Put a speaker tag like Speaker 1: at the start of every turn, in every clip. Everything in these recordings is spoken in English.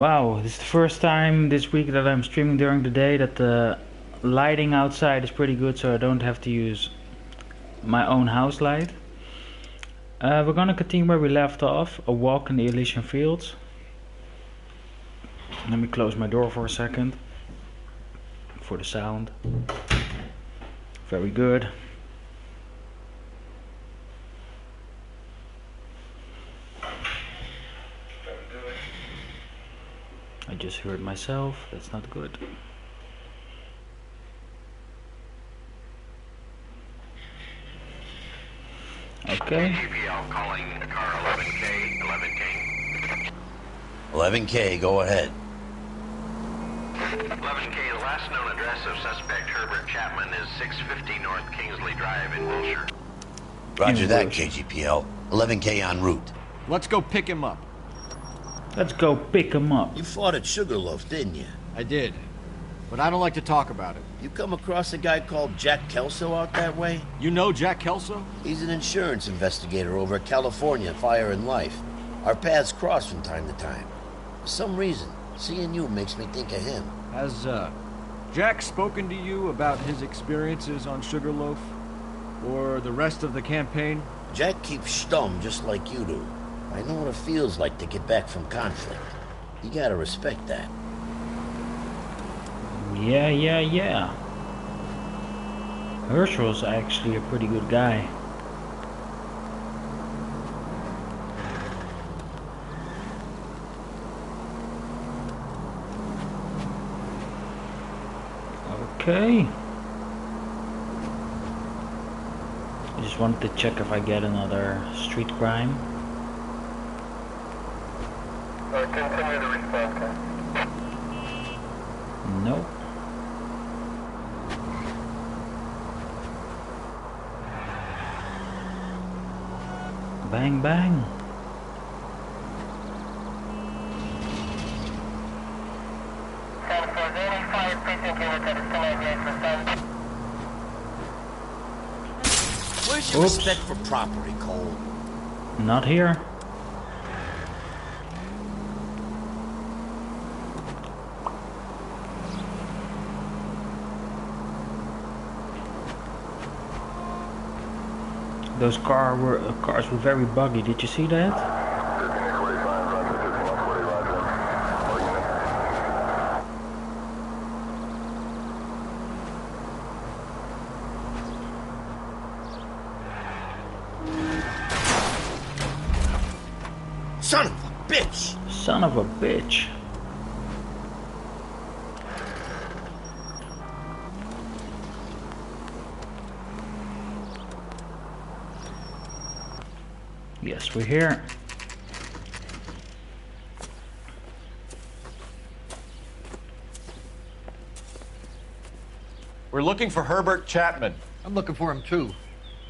Speaker 1: Wow, this is the first time this week that I'm streaming during the day that the lighting outside is pretty good, so I don't have to use my own house light. We're gonna continue where we left off, a walk in the Elysian Fields. Let me close my door for a second for the sound. Very good. I just heard myself, that's not good. Okay.
Speaker 2: GPL calling car 11K, 11K.
Speaker 3: 11K, go ahead.
Speaker 2: 11K, the last known address of suspect Herbert Chapman is 650 North Kingsley Drive in Wilshire.
Speaker 3: Roger that, KGPL. 11K en route.
Speaker 4: Let's go pick him up.
Speaker 1: Let's go pick him up.
Speaker 3: You fought at Sugarloaf, didn't you?
Speaker 4: I did. But I don't like to talk about it.
Speaker 3: You come across a guy called Jack Kelso out that way?
Speaker 4: You know Jack Kelso?
Speaker 3: He's an insurance investigator over at California Fire and Life. Our paths cross from time to time. For some reason, seeing you makes me think of him.
Speaker 4: Has, Jack spoken to you about his experiences on Sugarloaf? Or the rest of the campaign?
Speaker 3: Jack keeps stum just like you do. I know what it feels like to get back from conflict. You gotta respect that.
Speaker 1: Yeah. Herschel's actually a pretty good guy. Okay. I just wanted to check if I get another street crime.
Speaker 2: Continue to respond,
Speaker 1: Nope. Bang bang.
Speaker 3: Where's your
Speaker 1: Oops.
Speaker 3: respect for property, Cole?
Speaker 1: Not here. Those cars were very buggy. Did you see that?
Speaker 3: Son of a bitch!
Speaker 1: Son of a bitch. Yes, we're here.
Speaker 5: We're looking for Herbert Chapman.
Speaker 6: I'm looking for him too.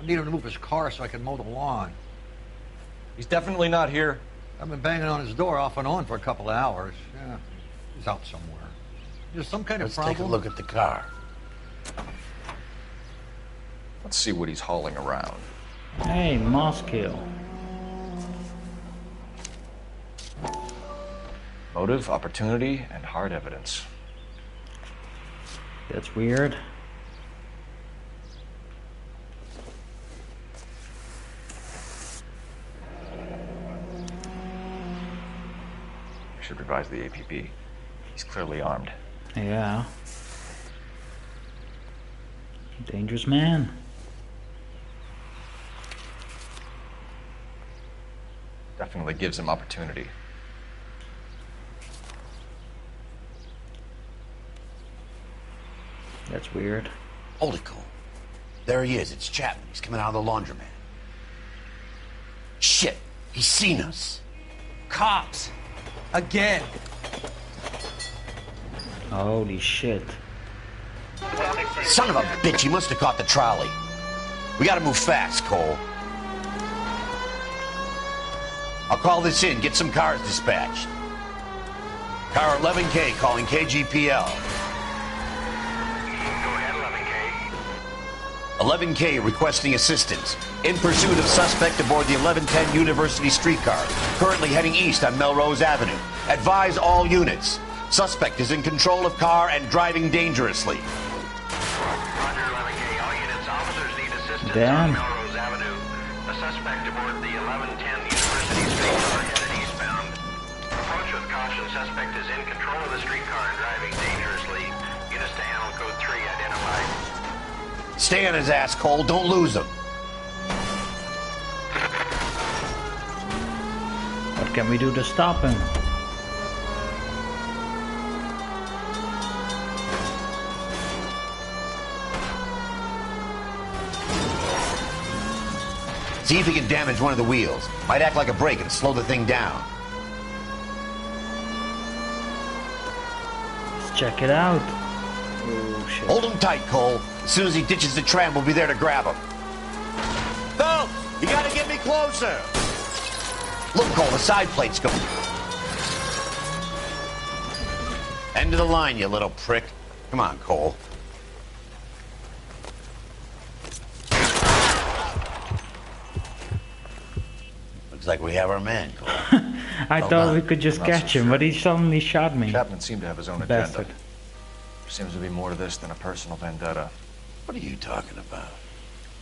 Speaker 6: I need him to move his car so I can mow the lawn.
Speaker 5: He's definitely not here.
Speaker 6: I've been banging on his door off and on for a couple of hours. Yeah, he's out somewhere. There's some kind
Speaker 3: Let's
Speaker 6: of problem.
Speaker 3: take a look at the car.
Speaker 5: Let's see what he's hauling around.
Speaker 1: Hey, moss kill.
Speaker 5: Motive, opportunity, and hard evidence.
Speaker 1: That's weird.
Speaker 5: We should revise the APB. He's clearly armed.
Speaker 1: Yeah. Dangerous man.
Speaker 5: Definitely gives him opportunity.
Speaker 1: That's weird.
Speaker 3: Hold it, Cole. There he is. It's Chapman. He's coming out of the laundromat. Shit! He's seen us.
Speaker 7: Cops. Again.
Speaker 1: Holy shit.
Speaker 3: Son of a bitch, he must have caught the trolley. We gotta move fast, Cole. I'll call this in, get some cars dispatched. Car 11K calling KGPL.
Speaker 2: Go ahead, 11K.
Speaker 3: 11K requesting assistance. In pursuit of suspect aboard the 1110 University streetcar. Currently heading east on Melrose Avenue.
Speaker 8: Advise all units. Suspect is in control of car and driving dangerously.
Speaker 2: Roger, 11K. All units, officers need assistance
Speaker 1: Damn.
Speaker 2: on Melrose Avenue. A suspect aboard the 1110 University streetcar headed eastbound. Approach with caution. Suspect is in control of the streetcar and driving dangerously. Units to handle code 3 identified.
Speaker 8: Stay on his ass, Cole. Don't lose him.
Speaker 1: What can we do to stop him?
Speaker 8: See if he can damage one of the wheels. Might act like a brake and slow the thing down.
Speaker 1: Let's check it out. Oh shit.
Speaker 8: Hold him tight, Cole. As soon as he ditches the tram, we'll be there to grab him. Phelps, you gotta get me closer. Look, Cole, the side plate's going. End of the line, you little prick. Come on, Cole. Looks like we have our man, Cole.
Speaker 1: I thought we could just
Speaker 5: Not
Speaker 1: catch
Speaker 5: so
Speaker 1: him,
Speaker 5: sure.
Speaker 1: but he suddenly shot me.
Speaker 5: Chapman seemed to have his own
Speaker 1: Bastard.
Speaker 5: agenda. There seems to be more to this than a personal vendetta.
Speaker 8: What are you talking about?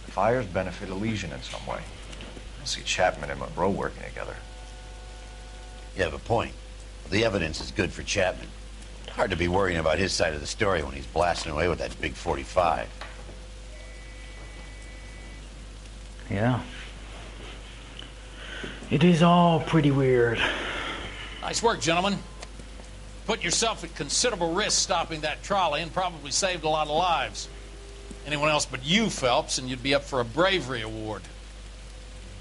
Speaker 5: The fires benefit Elysian in some way. I don't see Chapman and Monroe working together.
Speaker 8: You have a point. The evidence is good for Chapman. Hard to be worrying about his side of the story when he's blasting away with that big 45.
Speaker 1: Yeah. It is all pretty weird.
Speaker 9: Nice work, gentlemen. Put yourself at considerable risk stopping that trolley and probably saved a lot of lives. Anyone else but you, Phelps, and you'd be up for a bravery award.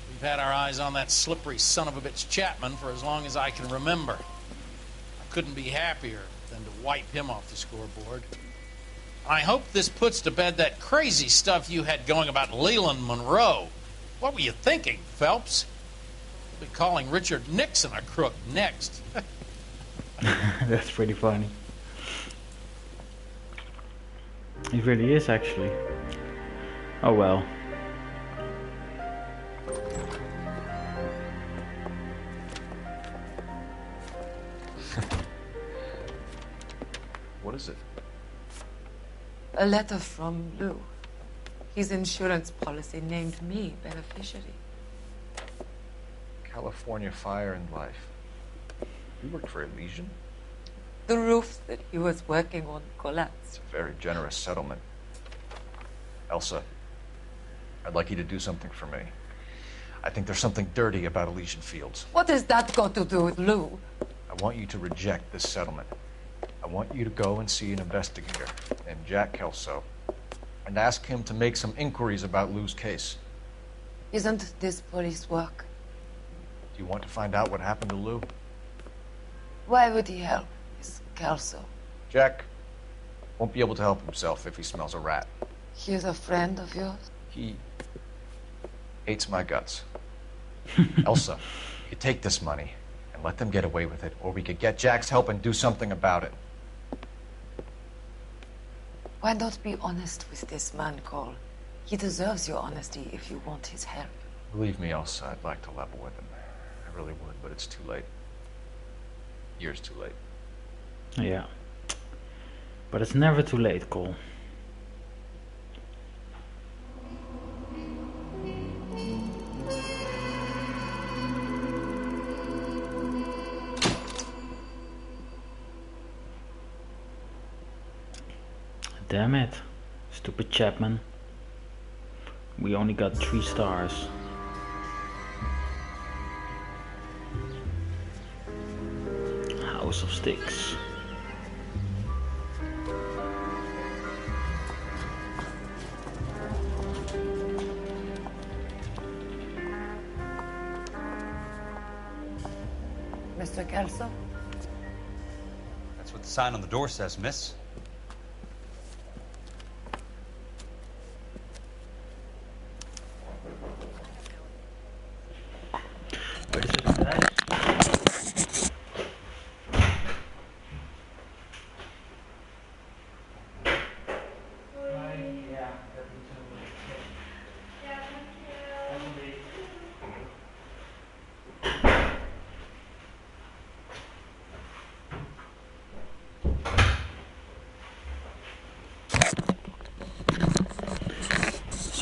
Speaker 9: We've had our eyes on that slippery son of a bitch Chapman for as long as I can remember. I couldn't be happier than to wipe him off the scoreboard. I hope this puts to bed that crazy stuff you had going about Leland Monroe. What were you thinking, Phelps? We'll be calling Richard Nixon a crook next.
Speaker 1: That's pretty funny. It really is, actually. Oh well.
Speaker 5: What is it?
Speaker 10: A letter from Lou. His insurance policy named me beneficiary.
Speaker 5: California Fire and Life. You worked for Elysian?
Speaker 10: The roof that he was working on collapsed.
Speaker 5: It's a very generous settlement. Elsa, I'd like you to do something for me. I think there's something dirty about Elysian Fields.
Speaker 10: What has that got to do with Lou?
Speaker 5: I want you to reject this settlement. I want you to go and see an investigator named Jack Kelso and ask him to make some inquiries about Lou's case.
Speaker 10: Isn't this police work?
Speaker 5: Do you want to find out what happened to Lou?
Speaker 10: Why would he help? Is Kelso.
Speaker 5: Jack won't be able to help himself if he smells a rat.
Speaker 10: He is a friend of yours?
Speaker 5: He hates my guts. Elsa, you take this money and let them get away with it, or we could get Jack's help and do something about it.
Speaker 10: Why not be honest with this man, Cole? He deserves your honesty if you want his help.
Speaker 5: Believe me, Elsa, I'd like to level with him. I really would, but it's too late. Years too late.
Speaker 1: Yeah. But it's never too late, Cole. Damn it. Stupid Chapman. We only got 3 stars. House of Sticks.
Speaker 10: Mr. Kelso?
Speaker 11: That's what the sign on the door says, miss.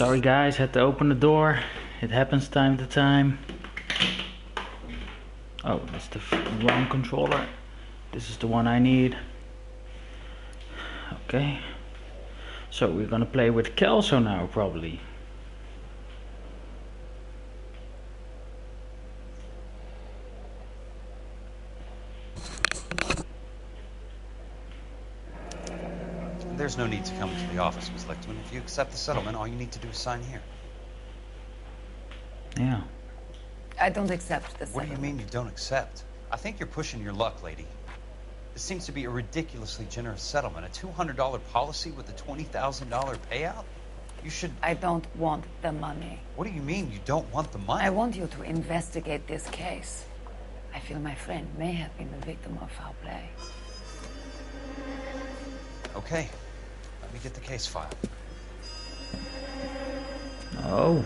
Speaker 1: Sorry guys, had to open the door. It happens time to time. Oh, that's the wrong controller. This is the one I need. Okay. So we're gonna play with Kelso now, probably.
Speaker 11: There's no need to come into the office, Ms. Lichtman. If you accept the settlement, all you need to do is sign here.
Speaker 1: Yeah.
Speaker 10: I don't accept the
Speaker 11: What do you mean you don't accept? I think you're pushing your luck, lady. This seems to be a ridiculously generous settlement. A $200 policy with a $20,000 payout? You should...
Speaker 10: I don't want the money.
Speaker 11: What do you mean you don't want the money?
Speaker 10: I want you to investigate this case. I feel my friend may have been the victim of foul play.
Speaker 11: Okay. Let me get the case file.
Speaker 1: Oh.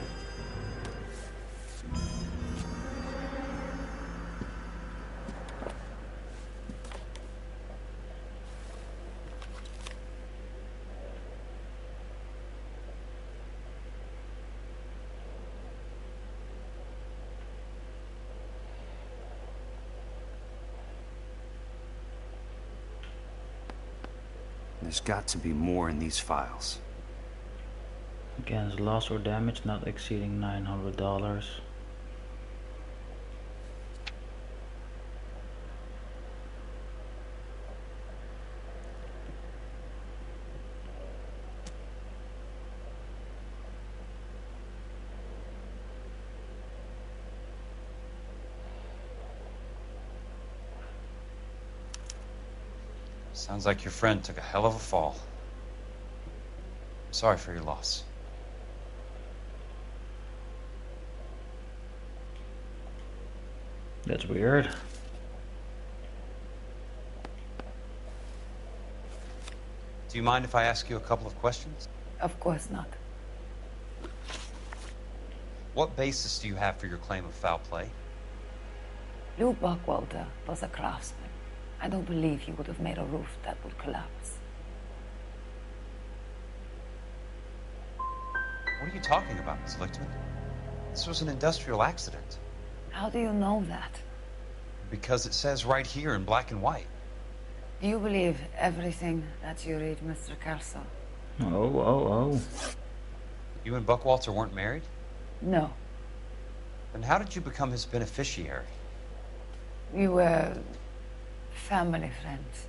Speaker 12: There's got to be more in these files.
Speaker 1: Against loss or damage not exceeding $900.
Speaker 11: Sounds like your friend took a hell of a fall. I'm sorry for your loss.
Speaker 1: That's weird.
Speaker 11: Do you mind if I ask you a couple of questions?
Speaker 10: Of course not.
Speaker 11: What basis do you have for your claim of foul play?
Speaker 10: Lou Buckwalter was a craftsman. I don't believe he would have made a roof that would collapse.
Speaker 11: What are you talking about, Ms. Lichtman? This was an industrial accident.
Speaker 10: How do you know that?
Speaker 11: Because it says right here in black and white.
Speaker 10: Do you believe everything that you read, Mr. Kelso?
Speaker 1: Oh.
Speaker 11: You and Buckwalter weren't married?
Speaker 10: No.
Speaker 11: Then how did you become his beneficiary?
Speaker 10: We were family friends.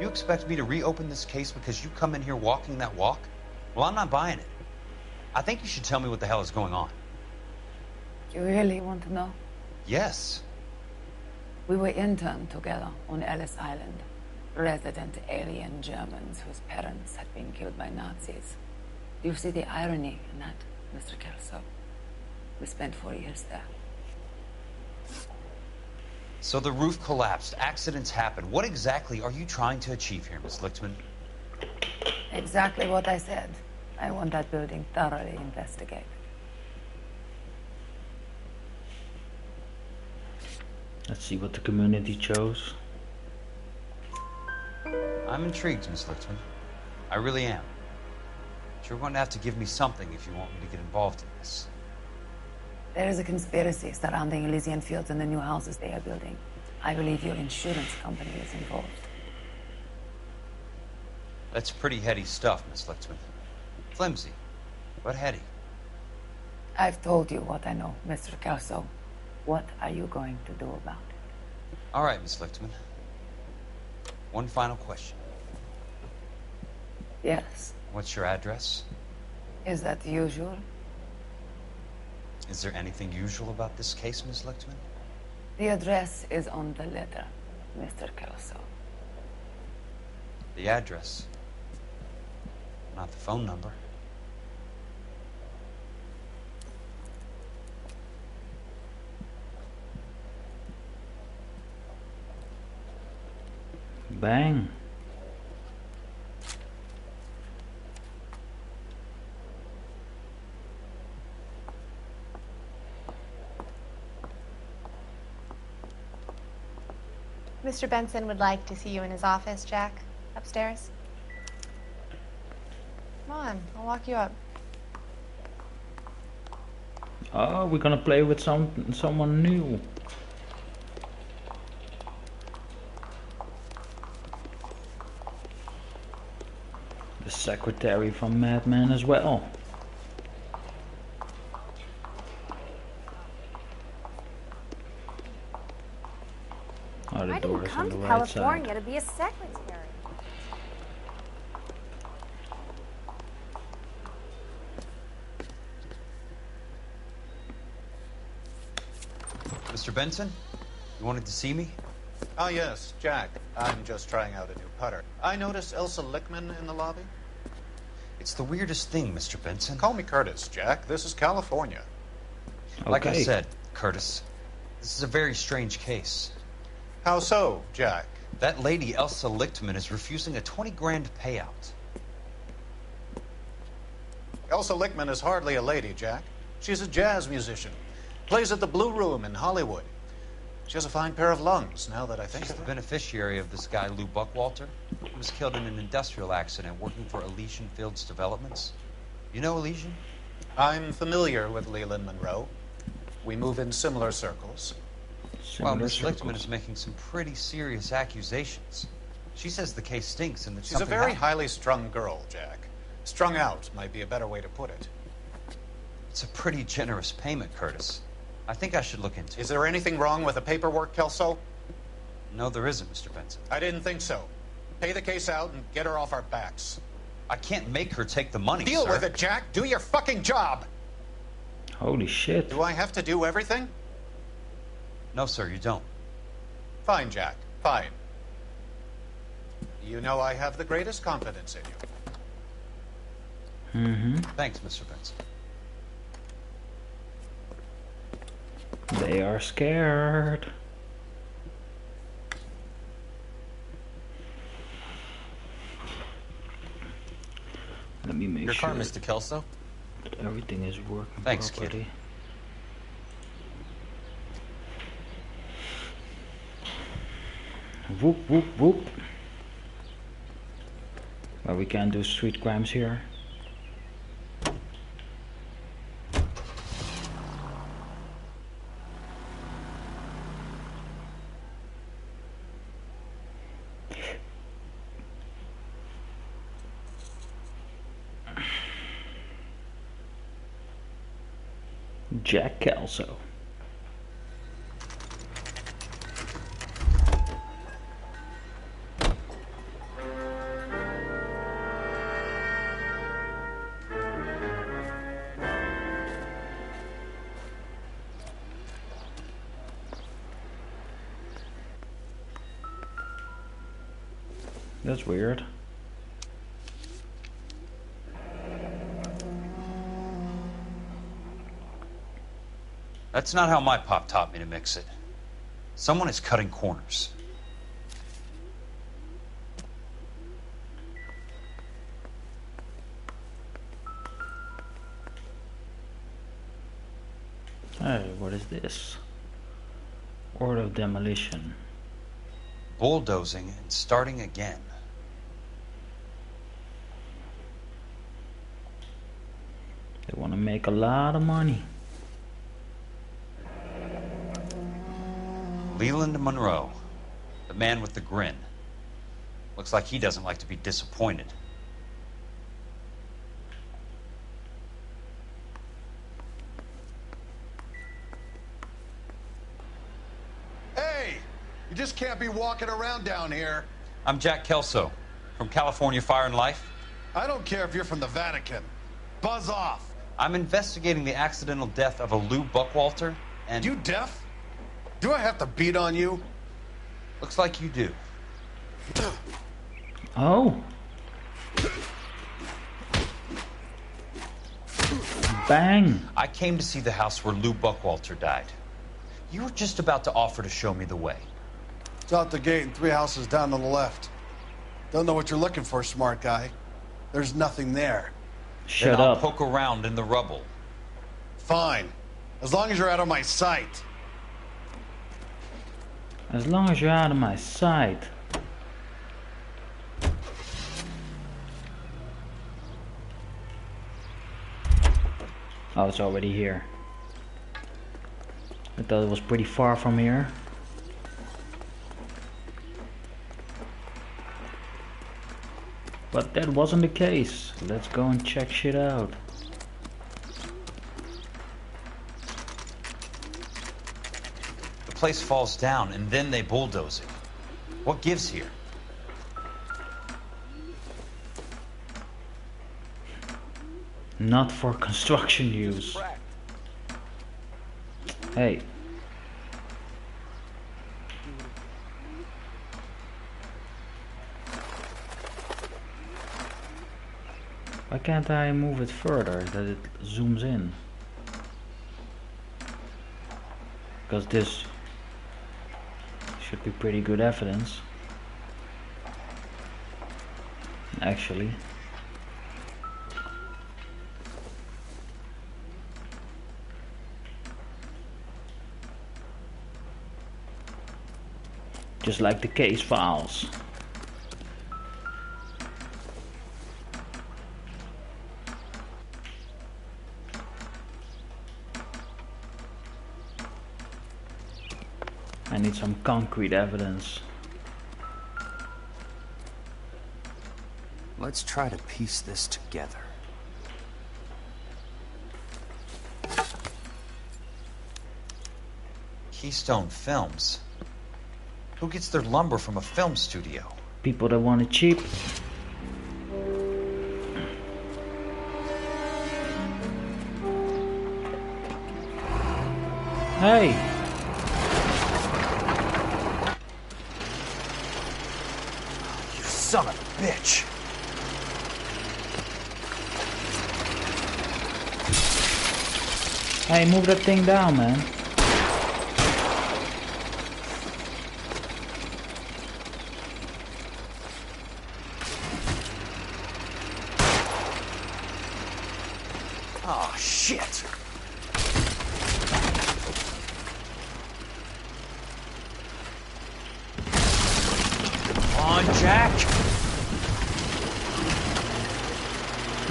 Speaker 11: You expect me to reopen this case because you come in here walking that walk? Well, I'm not buying it. I think you should tell me what the hell is going on.
Speaker 10: You really want to know?
Speaker 11: Yes.
Speaker 10: We were interned together on Ellis Island. Resident alien Germans whose parents had been killed by Nazis. Do you see the irony in that, Mr. Kelso? We spent 4 years there.
Speaker 11: So the roof collapsed. Accidents happen. What exactly are you trying to achieve here, Ms. Lichtman?
Speaker 10: Exactly what I said. I want that building thoroughly investigated.
Speaker 1: Let's see what the community chose.
Speaker 11: I'm intrigued, Ms. Lichtman. I really am. But you're going to have to give me something if you want me to get involved in this.
Speaker 10: There is a conspiracy surrounding Elysian Fields and the new houses they are building. I believe your insurance company is involved.
Speaker 11: That's pretty heady stuff, Miss Lichtman. Flimsy, but heady.
Speaker 10: I've told you what I know, Mr. Kelso. What are you going to do about it?
Speaker 11: All right, Miss Lichtman. One final question.
Speaker 10: Yes.
Speaker 11: What's your address?
Speaker 10: Is that usual?
Speaker 11: Is there anything usual about this case, Miss Lichtman?
Speaker 10: The address is on the letter, Mr. Kelso.
Speaker 11: The address, not the phone number.
Speaker 1: Bang.
Speaker 13: Mr. Benson would like to see you in his office, Jack. Upstairs. Come Come on, I'll walk you up.
Speaker 1: Oh, we're gonna play with someone new. The secretary from Mad Men as well. Oh, the door is on the right side.
Speaker 14: California to be a secretary.
Speaker 11: Mr. Benson, you wanted to see me?
Speaker 15: Ah, yes, Jack. I'm just trying out a new putter. I noticed Elsa Lickman in the lobby.
Speaker 11: It's the weirdest thing, Mr. Benson.
Speaker 15: Call me Curtis, Jack. This is California.
Speaker 1: Okay.
Speaker 11: Like I said, Curtis, this is a very strange case.
Speaker 15: How so, Jack?
Speaker 11: That lady, Elsa Lichtman, is refusing a 20 grand payout.
Speaker 15: Elsa Lickman is hardly a lady, Jack. She's a jazz musician. Plays at the Blue Room in Hollywood. She has a fine pair of lungs, now that I think
Speaker 11: She's
Speaker 15: of
Speaker 11: the
Speaker 15: it.
Speaker 11: beneficiary of this guy, Lou Buckwalter. He was killed in an industrial accident working for Elysian Fields Developments. You know Elysian?
Speaker 15: I'm familiar with Leland Monroe. We move in similar circles.
Speaker 11: Well, Miss Lichtman is making some pretty serious accusations. She says the case stinks and that
Speaker 15: She's a
Speaker 11: something
Speaker 15: very
Speaker 11: happened.
Speaker 15: highly strung girl, Jack. Strung out might be a better way to put it.
Speaker 11: It's a pretty generous payment, Curtis. I think I should look into it.
Speaker 15: Is there anything wrong with the paperwork, Kelso?
Speaker 11: No, there isn't, Mr. Benson.
Speaker 15: I didn't think so. Pay the case out and get her off our backs.
Speaker 11: I can't make her take the money,
Speaker 15: Deal
Speaker 11: sir.
Speaker 15: with it, Jack. Do your fucking job.
Speaker 1: Holy shit.
Speaker 15: Do I have to do everything?
Speaker 11: No, sir, you don't.
Speaker 15: Fine, Jack. Fine. You know I have the greatest confidence in you.
Speaker 1: Mm-hmm.
Speaker 11: Thanks, Mr. Benson.
Speaker 1: They are scared. Let me make
Speaker 16: Your
Speaker 1: sure
Speaker 16: car, Mr. Kelso.
Speaker 1: that everything is working
Speaker 11: Thanks,
Speaker 1: properly. Kid. Whoop, whoop, whoop. Well, we can't do street crimes here. Jack Kelso. That's weird.
Speaker 11: That's not how my pop taught me to mix it. Someone is cutting corners.
Speaker 1: Hey, what is this? Order of demolition.
Speaker 11: Bulldozing and starting again.
Speaker 1: They want to make a lot of money.
Speaker 11: Leland Monroe, the man with the grin. Looks like he doesn't like to be disappointed.
Speaker 17: Hey! You just can't be walking around down here.
Speaker 11: I'm Jack Kelso, from California Fire and Life.
Speaker 17: I don't care if you're from the Vatican. Buzz off.
Speaker 11: I'm investigating the accidental death of a Lou Buckwalter, and...
Speaker 17: You deaf? Do I have to beat on you?
Speaker 11: Looks like you do.
Speaker 1: Oh. Bang.
Speaker 11: I came to see the house where Lou Buckwalter died. You were just about to offer to show me the way.
Speaker 17: It's out the gate and 3 houses down on the left. Don't know what you're looking for, smart guy. There's nothing there.
Speaker 1: Shut
Speaker 11: then I'll
Speaker 1: up.
Speaker 11: poke around in the rubble.
Speaker 17: Fine. As long as you're out of my sight.
Speaker 1: As long as you're out of my sight. Oh, it's already here. I thought it was pretty far from here. But that wasn't the case. Let's go and check shit out.
Speaker 11: The place falls down and then they bulldoze it. What gives here?
Speaker 1: Not for construction use. Hey. Why can't I move it further that it zooms in? Because this should be pretty good evidence. Actually. Just like the case files. I need some concrete evidence.
Speaker 12: Let's try to piece this together.
Speaker 11: Keystone Films. Who gets their lumber from a film studio?
Speaker 1: People that want it cheap. Hey!
Speaker 11: You son of a bitch!
Speaker 1: Hey, move that thing down, man.
Speaker 11: Oh, shit! Come on, Jack!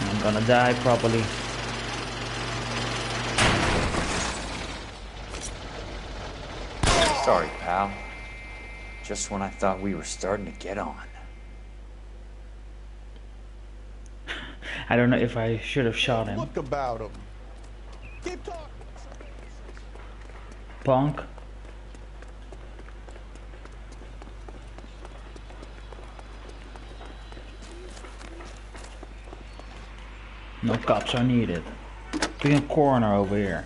Speaker 1: I'm gonna die probably.
Speaker 12: Sorry, pal. Just when I thought we were starting to get on.
Speaker 1: I don't know if I should have shot him.
Speaker 13: Look about him. Keep talking.
Speaker 1: Punk. No cops are needed. Be a coroner over here.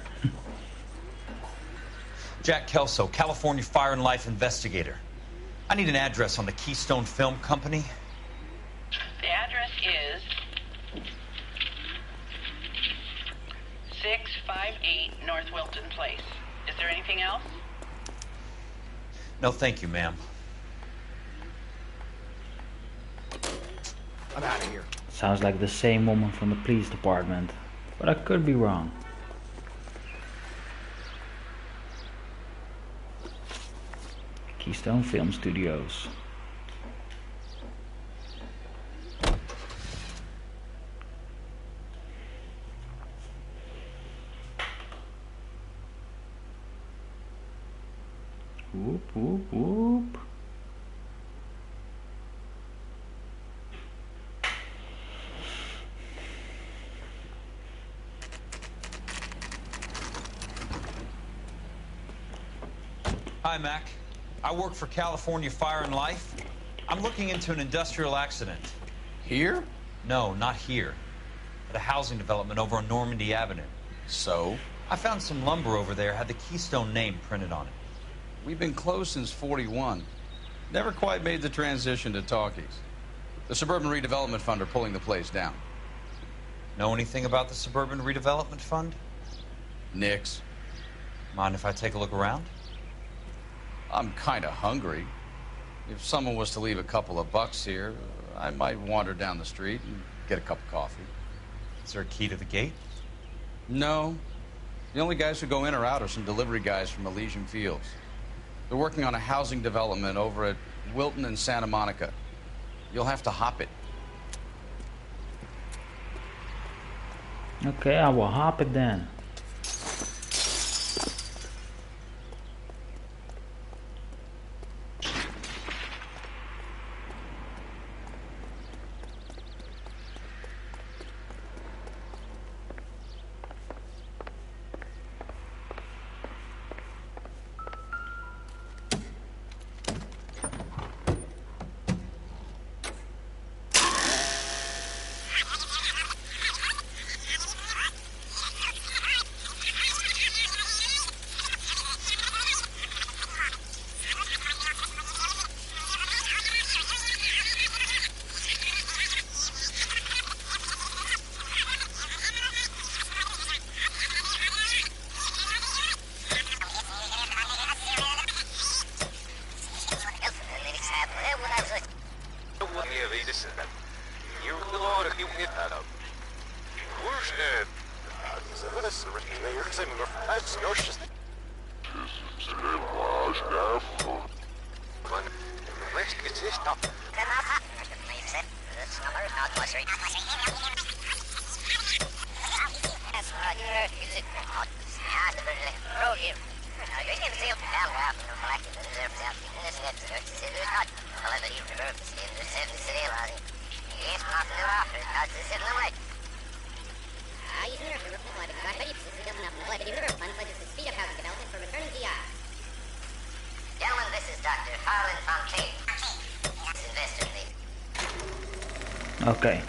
Speaker 11: Jack Kelso, California Fire and Life investigator. I need an address on the Keystone Film Company.
Speaker 14: The address is 658 North Wilton Place. Is there anything else?
Speaker 11: No, thank you, ma'am.
Speaker 13: I'm out of here.
Speaker 1: Sounds like the same woman from the police department, but I could be wrong. Keystone Film Studios. Whoop, whoop, whoop.
Speaker 11: Hi, Mac. I work for California Fire and Life. I'm looking into an industrial accident.
Speaker 16: Here?
Speaker 11: No, not here. At a housing development over on Normandy Avenue.
Speaker 16: So?
Speaker 11: I found some lumber over there, had the Keystone name printed on it.
Speaker 16: We've been closed since '41. Never quite made the transition to talkies. The Suburban Redevelopment Fund are pulling the place down.
Speaker 11: Know anything about the Suburban Redevelopment Fund?
Speaker 16: Nix.
Speaker 11: Mind if I take a look around?
Speaker 16: I'm kind of hungry. If someone was to leave a couple of bucks here, I might wander down the street and get a cup of coffee.
Speaker 11: Is there a key to the gate?
Speaker 16: No. The only guys who go in or out are some delivery guys from Elysian Fields. They're working on a housing development over at Wilton and Santa Monica. You'll have to hop it.
Speaker 1: Okay, I will hop it then.
Speaker 2: Gentlemen, this is Dr. Harlan Fontaine.
Speaker 1: Okay.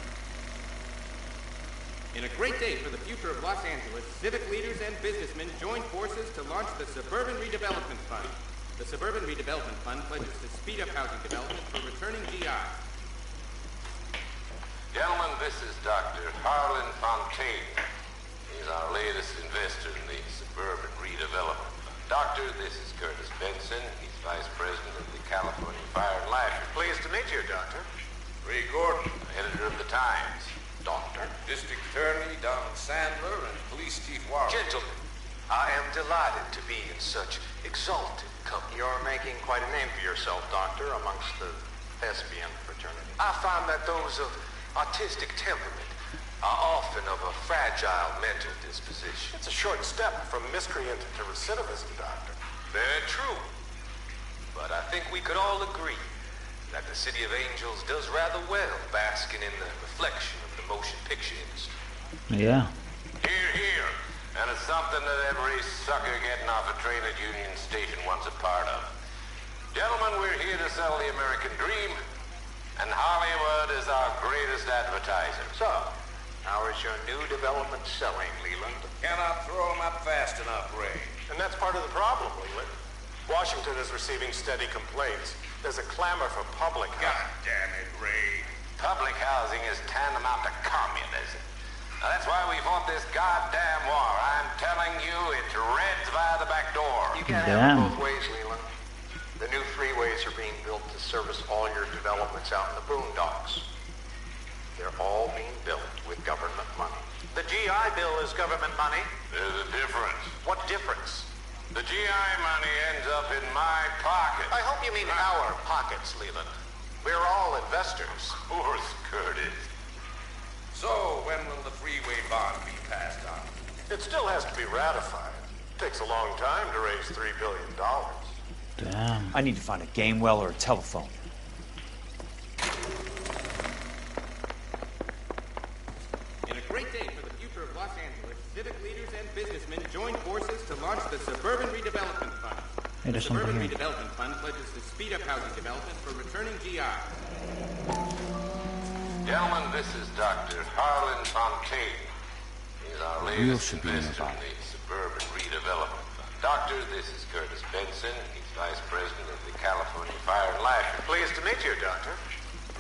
Speaker 18: In a great day for the future of Los Angeles, civic leaders and businessmen joined forces to launch the Suburban Redevelopment Fund. The Suburban Redevelopment Fund pledges to speed up housing development for returning GI.
Speaker 2: Gentlemen, this is Dr. Harlan Fontaine. He's our latest investor in the Suburban Redevelopment Fund. Doctor, this is Curtis Benson. He's Vice President of the California Fire and Life.
Speaker 19: Pleased to meet you, Doctor.
Speaker 2: Ray Gordon, editor of the Times.
Speaker 19: Doctor.
Speaker 2: District Attorney Don Sandler and Police Chief Warren.
Speaker 19: Gentlemen, I am delighted to be in such exalted company. You're making quite a name for yourself, Doctor, amongst the thespian fraternity. I find that those of artistic temperament are often of a fragile mental disposition. It's a short step from miscreant to recidivism, Doctor.
Speaker 2: Very true. But I think we could all agree that the City of Angels does rather well basking in the reflection of the motion picture industry.
Speaker 1: Yeah.
Speaker 2: Hear, hear. And it's something that every sucker getting off a train at Union Station wants a part of. Gentlemen, we're here to sell the American dream, and Hollywood is our greatest advertiser.
Speaker 19: So, how is your new development selling, Leland?
Speaker 2: Cannot throw them up fast enough, Ray.
Speaker 19: And that's part of the problem, Leland. Washington is receiving steady complaints. There's a clamor for public
Speaker 2: housing. God damn it, Ray. Public housing is tantamount to communism. Now, that's why we fought this goddamn war. I'm telling you, it's Reds via the back door.
Speaker 19: You can't have it both ways, Leland. The new freeways are being built to service all your developments out in the boondocks. They're all being built with government money. The GI Bill is government money.
Speaker 2: There's a difference.
Speaker 19: What difference?
Speaker 2: The GI money ends up in my pocket.
Speaker 19: I hope you mean our pockets, Leland. We're all investors.
Speaker 2: Of course, Curtis. So, when will the freeway bond be passed on?
Speaker 19: It still has to be ratified. It takes a long time to raise $3 billion.
Speaker 1: Damn.
Speaker 12: I need to find a game well or a telephone.
Speaker 18: In a great day for the future of Los Angeles, civic leaders and businessmen joined forces to launch the Suburban Redevelopment Fund.
Speaker 1: Hey,
Speaker 18: The Suburban Redevelopment Fund pledges to speed up housing development for returning GI.
Speaker 2: Gentlemen, this is Dr. Harlan Fontaine. He's our latest investor in the Suburban Redevelopment Fund. Doctor, this is Curtis Benson. He's Vice President of the California Fire and Life.
Speaker 19: Pleased to meet you, Doctor.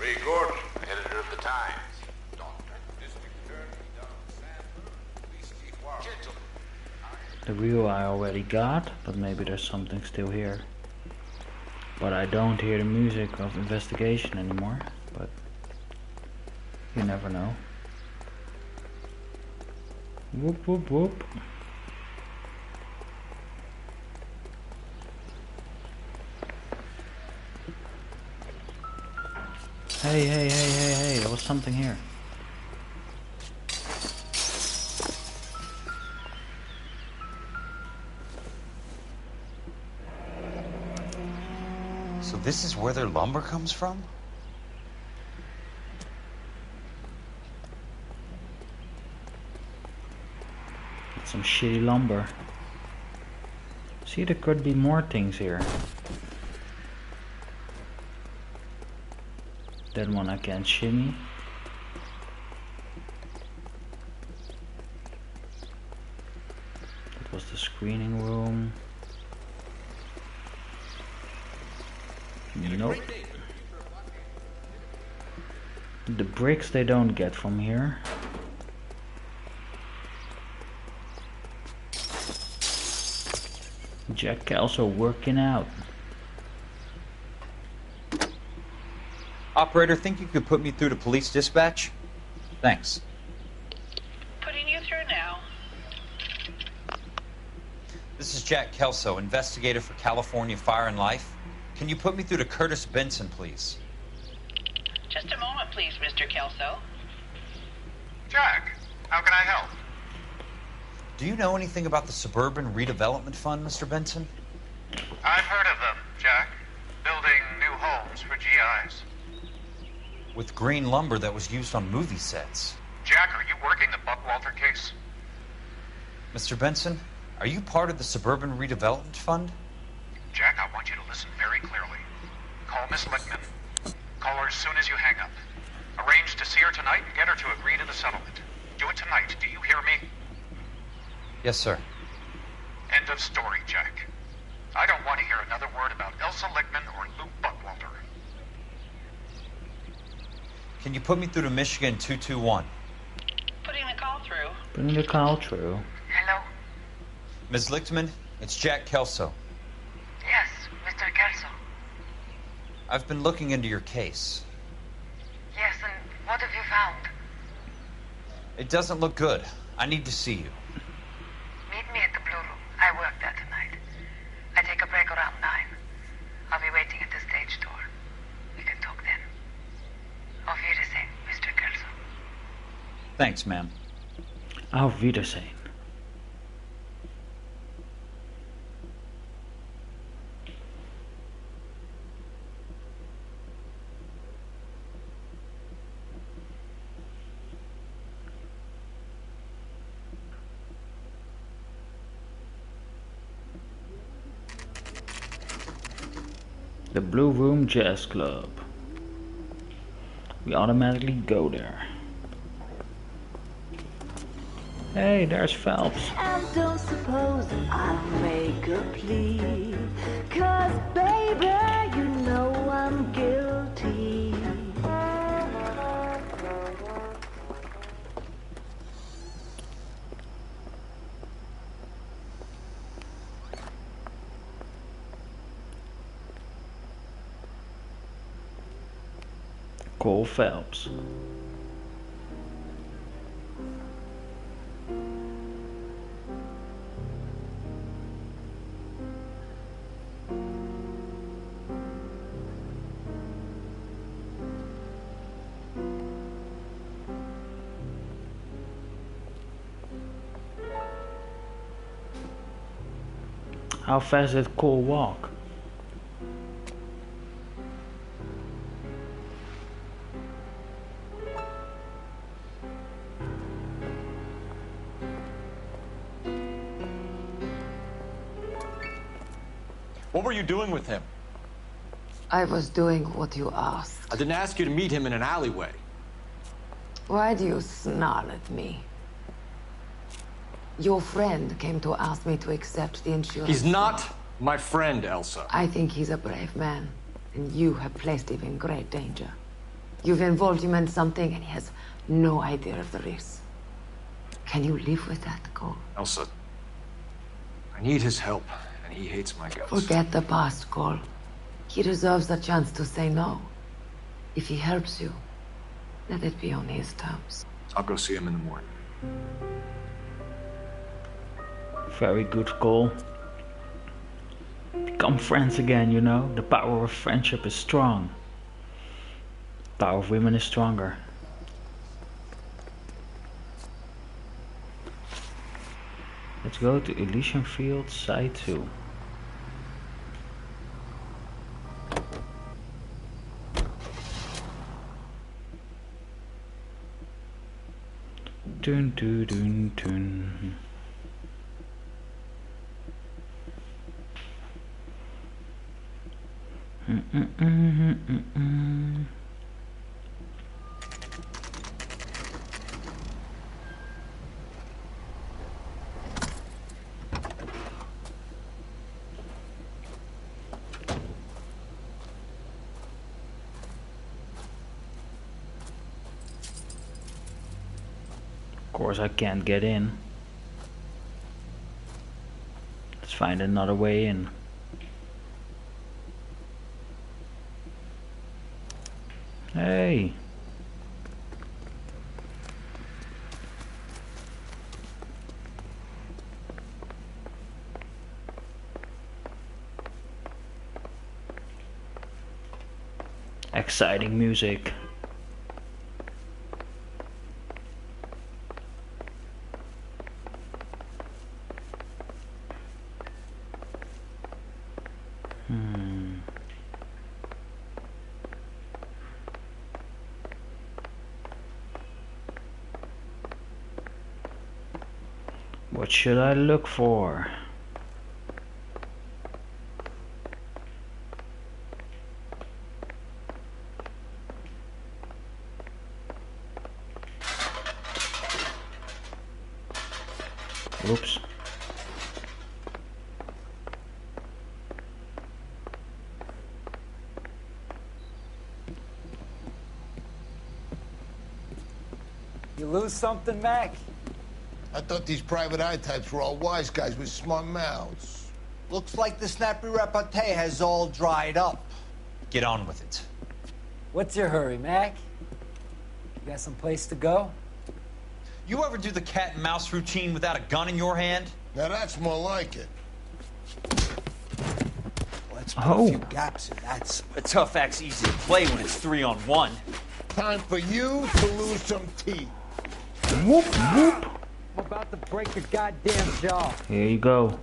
Speaker 2: Ray Gordon, editor of the Times. Doctor, District Attorney Don Sandler, Police Chief Warren. Gentlemen.
Speaker 1: The wheel I already got, but maybe there's something still here. But I don't hear the music of investigation anymore, but you never know. Whoop whoop whoop. Hey, there was something here.
Speaker 11: So this is where their lumber comes from?
Speaker 1: Some shitty lumber. See, there could be more things here. That one I can't shimmy. That was the screening room. Nope. The bricks they don't get from here. Jack also working out.
Speaker 11: Operator, think you could put me through to police dispatch? Thanks.
Speaker 14: Putting you through now.
Speaker 11: This is Jack Kelso, investigator for California Fire and Life. Can you put me through to Curtis Benson, please?
Speaker 14: Just a moment, please, Mr. Kelso.
Speaker 2: Jack, how can I help?
Speaker 11: Do you know anything about the Suburban Redevelopment Fund, Mr. Benson?
Speaker 2: I've heard of them, Jack. Building new homes for GIs.
Speaker 11: With green lumber that was used on movie sets.
Speaker 2: Jack, are you working the Buckwalter case?
Speaker 11: Mr. Benson, are you part of the Suburban Redevelopment Fund?
Speaker 2: Jack, I want you to listen very clearly. Call Miss Lichtman. Call her as soon as you hang up. Arrange to see her tonight and get her to agree to the settlement. Do it tonight, do you hear me?
Speaker 11: Yes, sir.
Speaker 2: End of story, Jack. I don't want to hear another word about Elsa Lichtman or Lou Buckwalter.
Speaker 11: Can you put me through to Michigan 221?
Speaker 14: Putting the call through.
Speaker 1: Putting the call through.
Speaker 14: Hello?
Speaker 11: Ms. Lichtman, it's Jack Kelso.
Speaker 14: Yes, Mr. Kelso.
Speaker 11: I've been looking into your case.
Speaker 14: Yes, and what have you found?
Speaker 11: It doesn't look good. I need to see you.
Speaker 14: Meet me at the Blue Room. I work there tonight. I take a break around 9. I'll be waiting at the stage door. We can talk then. Auf Wiedersehen, Mr. Kelso.
Speaker 11: Thanks, ma'am.
Speaker 1: Auf Wiedersehen. The Blue Room Jazz Club. We automatically go there. Hey, there's Phelps.
Speaker 20: And don't suppose I'll make a plea, 'cause baby, you know I'm guilty.
Speaker 1: Cole Phelps. How fast did Cole walk?
Speaker 15: What were you doing with him?
Speaker 10: I was doing what you asked.
Speaker 15: I didn't ask you to meet him in an alleyway.
Speaker 10: Why do you snarl at me? Your friend came to ask me to accept the insurance.
Speaker 15: He's not my friend, Elsa.
Speaker 10: I think he's a brave man, and you have placed him in great danger. You've involved him in something, and he has no idea of the risk. Can you live with that, Cole?
Speaker 15: Elsa, I need his help, and he hates my guts.
Speaker 10: Forget the past, Cole. He deserves a chance to say no. If he helps you, let it be on his terms.
Speaker 15: I'll go see him in the morning.
Speaker 1: Very good, Cole. Become friends again, you know. The power of friendship is strong. The power of women is stronger. Let's go to Elysian Fields, Side 2. Dun, dun, dun, dun. Of course I can't get in. Let's find another way in. Hey. Exciting music. What should I look for? Oops.
Speaker 7: You lose something, Mac?
Speaker 13: I thought these private eye types were all wise guys with smart mouths.
Speaker 7: Looks like the snappy repartee has all dried up.
Speaker 11: Get on with it.
Speaker 7: What's your hurry, Mac? You got some place to go?
Speaker 11: You ever do the cat and mouse routine without a gun in your hand?
Speaker 13: Now that's more like it.
Speaker 7: Let's put a few gaps in that.
Speaker 11: A tough act's easy to play when it's 3-on-1.
Speaker 13: Time for you to lose some teeth.
Speaker 1: Whoop, whoop.
Speaker 7: I'm about to break your goddamn jaw.
Speaker 1: Here you go.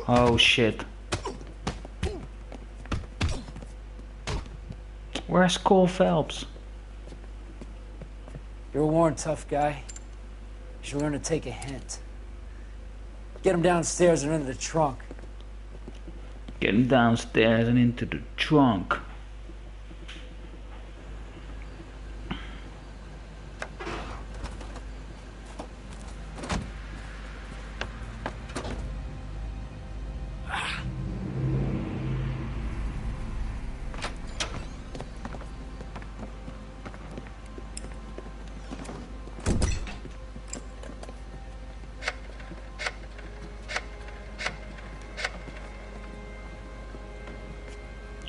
Speaker 1: Oh shit. Where's Cole Phelps?
Speaker 7: You're a worn tough guy. You should learn to take a hint. Get him downstairs and into the trunk.
Speaker 1: Get him downstairs and into the trunk.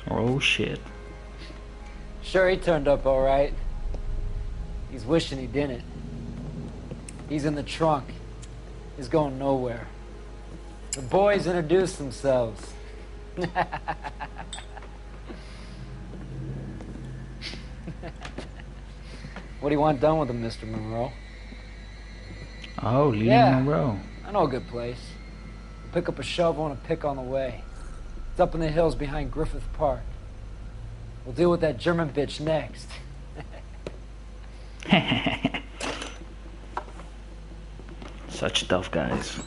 Speaker 1: Oh shit.
Speaker 7: Sure, he turned up all right. He's wishing he didn't. He's in the trunk. He's going nowhere. The boys introduced themselves. What do you want done with him, Mr. Monroe?
Speaker 1: Oh, Lee Monroe.
Speaker 7: I know a good place. We'll pick up a shovel and a pick on the way. It's up in the hills behind Griffith Park. We'll deal with that German bitch next.
Speaker 1: Such tough guys.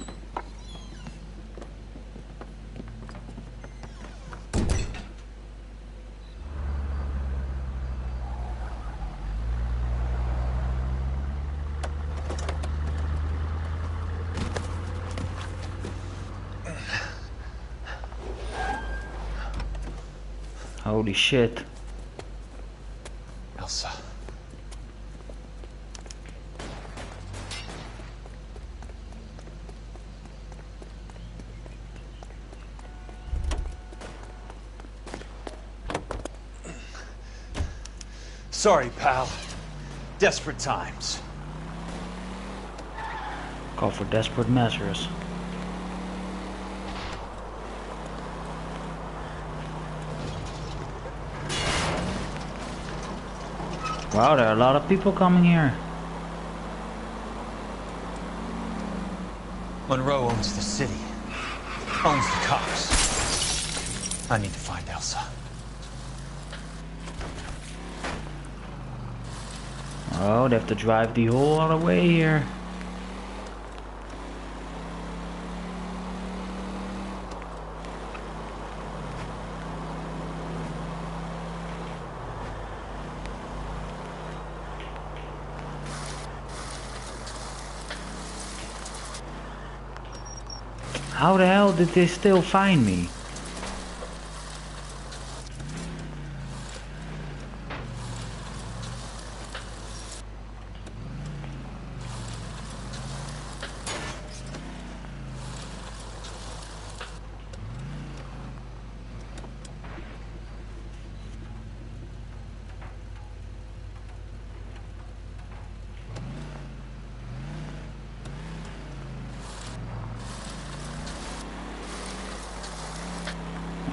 Speaker 1: Holy shit.
Speaker 11: Elsa. Sorry, pal. Desperate times.
Speaker 1: Call for desperate measures. Wow, there are a lot of people coming here.
Speaker 11: Monroe owns the city. Owns the cops. I need to find Elsa.
Speaker 1: Oh, they have to drive the whole other way here. How the hell did they still find me?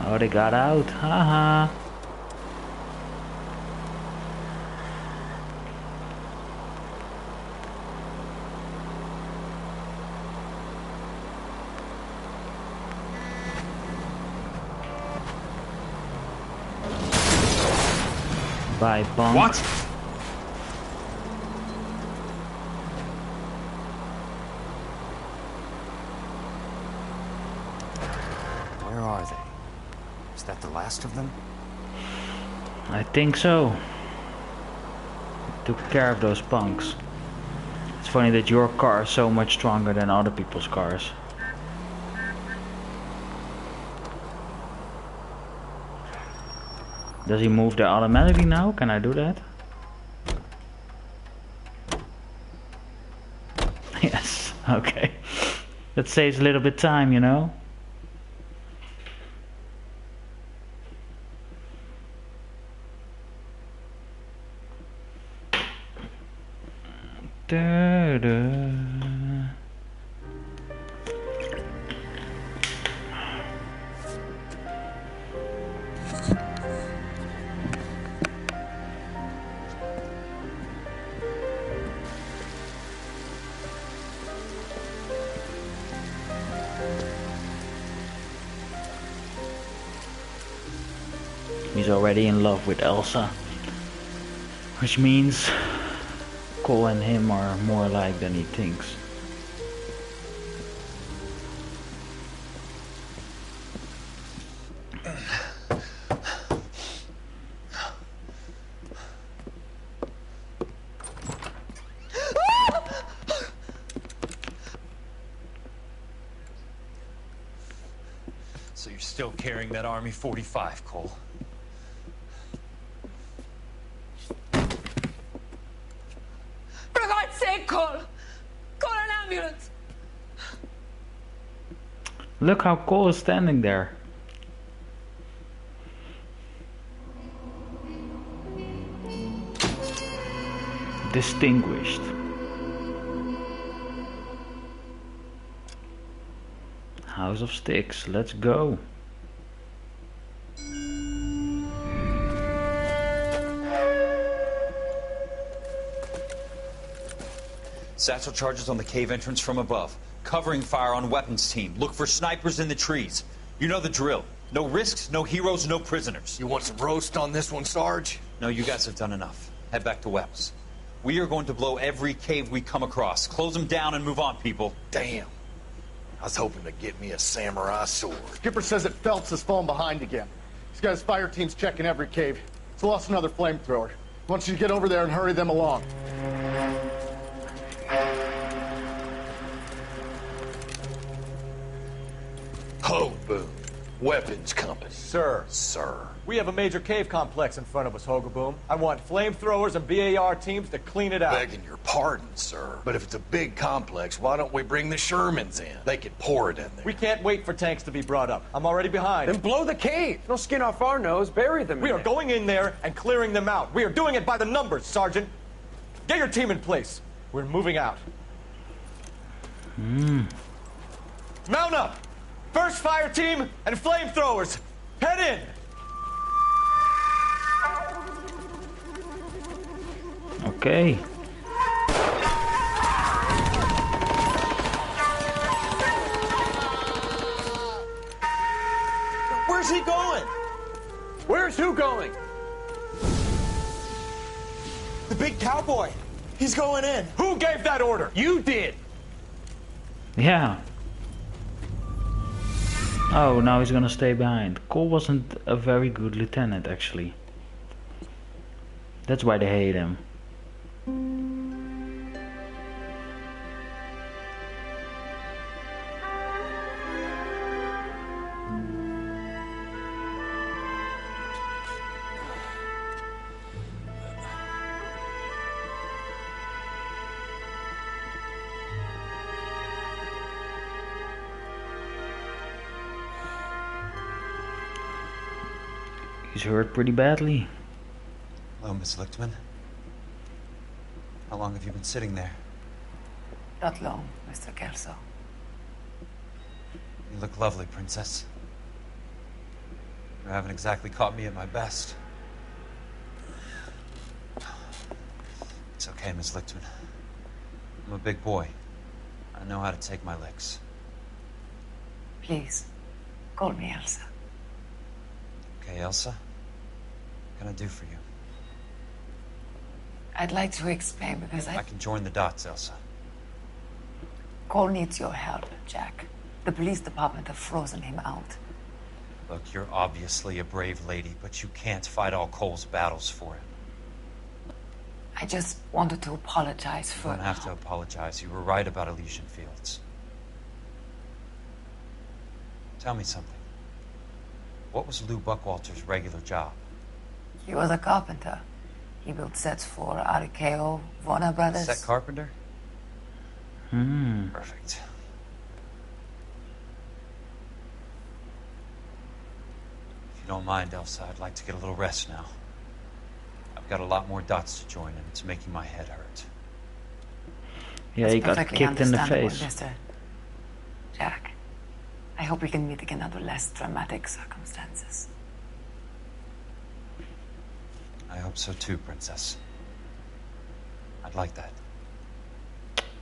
Speaker 1: Oh, they got out. Haha. Bye, punk.
Speaker 5: What?
Speaker 12: Where are they? Is that the last of them?
Speaker 1: I think so. Took care of those punks. It's funny that your car is so much stronger than other people's cars. Does he move there automatically now? Can I do that? Yes, okay. That saves a little bit time, you know? Da-da. He's already in love with Elsa, which means Cole and him are more alike than he thinks.
Speaker 11: So you're still carrying that Army 45, Cole?
Speaker 20: For God's sake, Cole! Call an ambulance!
Speaker 1: Look how Cole is standing there. Distinguished. House of Sticks, let's go.
Speaker 11: Satchel charges on the cave entrance from above. Covering fire on weapons team. Look for snipers in the trees. You know the drill. No risks, no heroes, no prisoners.
Speaker 15: You want some roast on this one, Sarge?
Speaker 11: No, you guys have done enough. Head back to Webb's. We are going to blow every cave we come across. Close them down and move on, people.
Speaker 15: Damn. I was hoping to get me a samurai sword.
Speaker 21: Skipper says that Phelps has fallen behind again. He's got his fire teams checking every cave. He's lost another flamethrower. He wants you to get over there and hurry them along.
Speaker 15: Ho, boom. Weapons company.
Speaker 4: Sir.
Speaker 15: Sir.
Speaker 4: We have a major cave complex in front of us, Hogaboom. I want flamethrowers and BAR teams to clean it out.
Speaker 15: Begging your pardon, sir. But if it's a big complex, why don't we bring the Shermans in? They could pour it in there.
Speaker 4: We can't wait for tanks to be brought up. I'm already behind.
Speaker 22: Then blow the cave. No skin off our nose. Bury them.
Speaker 4: We are going in there and clearing them out. We are doing it by the numbers, Sergeant. Get your team in place. We're moving out. Mount up! First fire team and flamethrowers. Head in!
Speaker 1: Okay.
Speaker 11: Where's he going?
Speaker 22: Where's who going?
Speaker 11: The big cowboy.
Speaker 22: He's going in. Who gave that order? You did.
Speaker 1: Yeah. Oh, now he's gonna stay behind. Cole wasn't a very good lieutenant, actually. That's why they hate him. He's hurt pretty badly.
Speaker 11: Hello, Miss Lichtman. How long have you been sitting there?
Speaker 10: Not long, Mr. Kelso.
Speaker 11: You look lovely, Princess. You haven't exactly caught me at my best. It's okay, Miss Lichtman. I'm a big boy. I know how to take my licks.
Speaker 10: Please, call me Elsa.
Speaker 11: Okay, Elsa? What can I do for you?
Speaker 10: I'd like to explain because
Speaker 11: I can join the dots, Elsa.
Speaker 10: Cole needs your help, Jack. The police department have frozen him out.
Speaker 11: Look, you're obviously a brave lady, but you can't fight all Cole's battles for him.
Speaker 10: I just wanted to apologize for...
Speaker 11: You don't have to apologize. You were right about Elysian Fields. Tell me something. What was Lou Buckwalter's regular job?
Speaker 10: He was a carpenter. He built sets for RKO, Warner Brothers.
Speaker 11: Set carpenter?
Speaker 1: Hmm.
Speaker 11: Perfect. If you don't mind, Elsa, I'd like to get a little rest now. I've got a lot more dots to join, and it's making my head hurt.
Speaker 1: Yeah, he got kicked in the face.
Speaker 10: Mr. Jack, I hope we can meet again under less dramatic circumstances.
Speaker 11: I hope so too, Princess. I'd like that.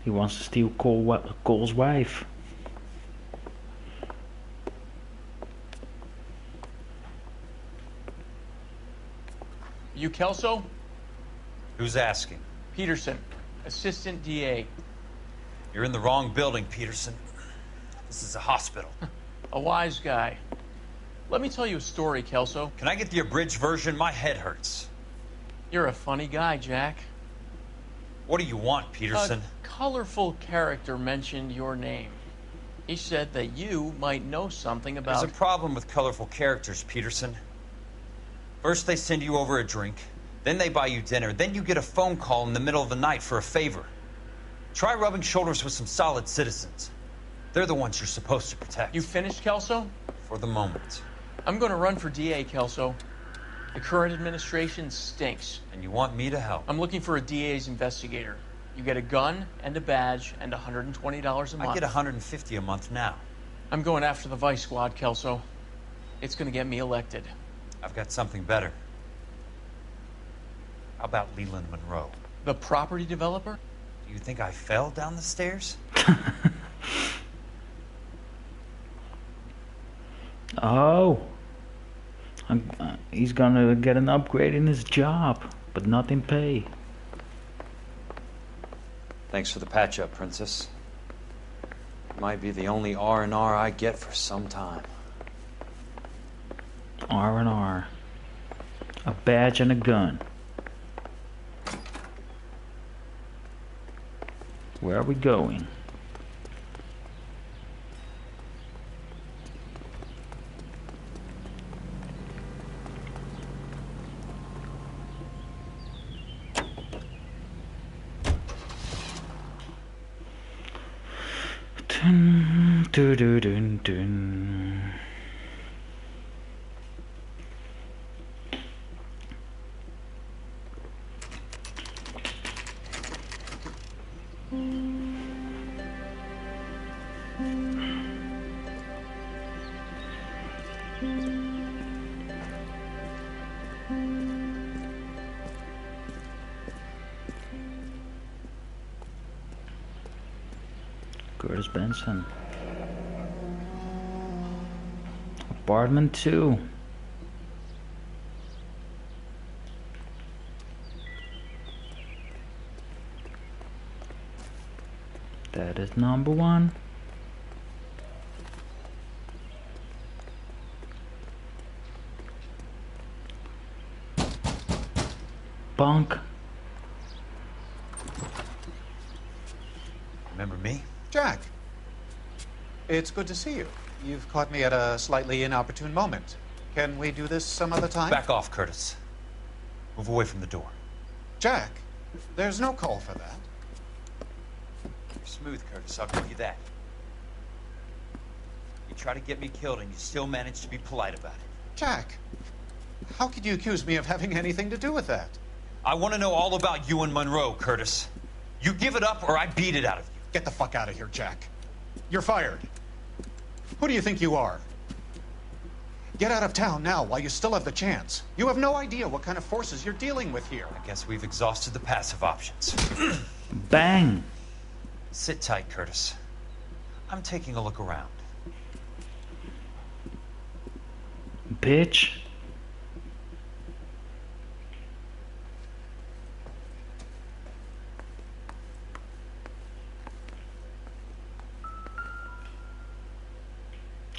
Speaker 1: He wants to steal Cole's wife.
Speaker 3: You Kelso?
Speaker 11: Who's asking?
Speaker 3: Peterson, assistant DA.
Speaker 11: You're in the wrong building, Peterson. This is a hospital.
Speaker 3: A wise guy. Let me tell you a story, Kelso.
Speaker 11: Can I get the abridged version? My head hurts.
Speaker 3: You're a funny guy, Jack.
Speaker 11: What do you want, Peterson?
Speaker 3: A colorful character mentioned your name. He said that you might know something about...
Speaker 11: There's a problem with colorful characters, Peterson. First they send you over a drink, then they buy you dinner, then you get a phone call in the middle of the night for a favor. Try rubbing shoulders with some solid citizens. They're the ones you're supposed to protect.
Speaker 3: You finished, Kelso?
Speaker 11: For the moment.
Speaker 3: I'm going to run for DA, Kelso. The current administration stinks.
Speaker 11: And you want me to help?
Speaker 3: I'm looking for a DA's investigator. You get a gun and a badge and $120 a month.
Speaker 11: I get $150 a month now.
Speaker 3: I'm going after the Vice Squad, Kelso. It's going to get me elected.
Speaker 11: I've got something better. How about Leland Monroe?
Speaker 3: The property developer?
Speaker 11: Do you think I fell down the stairs?
Speaker 1: Oh. He's gonna get an upgrade in his job, but not in pay.
Speaker 12: Thanks for the patch-up, Princess. Might be the only R&R I get for some time.
Speaker 1: R&R. A badge and a gun. Where are we going? Dun, dun, dun, dun, dun. Curtis Benson. Apartment 2. That is number one. Bunk.
Speaker 11: Remember me?
Speaker 15: Jack. It's good to see you. You've caught me at a slightly inopportune moment. Can we do this some other time?
Speaker 11: Back off, Curtis. Move away from the door.
Speaker 15: Jack, there's no call for that.
Speaker 11: You're smooth, Curtis, I'll give you that. You try to get me killed and you still manage to be polite about it.
Speaker 15: Jack, how could you accuse me of having anything to do with that?
Speaker 11: I want to know all about you and Monroe, Curtis. You give it up or I beat it out of you.
Speaker 15: Get the fuck out of here, Jack. You're fired. Who do you think you are? Get out of town now while you still have the chance. You have no idea what kind of forces you're dealing with here.
Speaker 11: I guess we've exhausted the passive options.
Speaker 1: Bang!
Speaker 11: Sit tight, Curtis. I'm taking a look around.
Speaker 1: Bitch.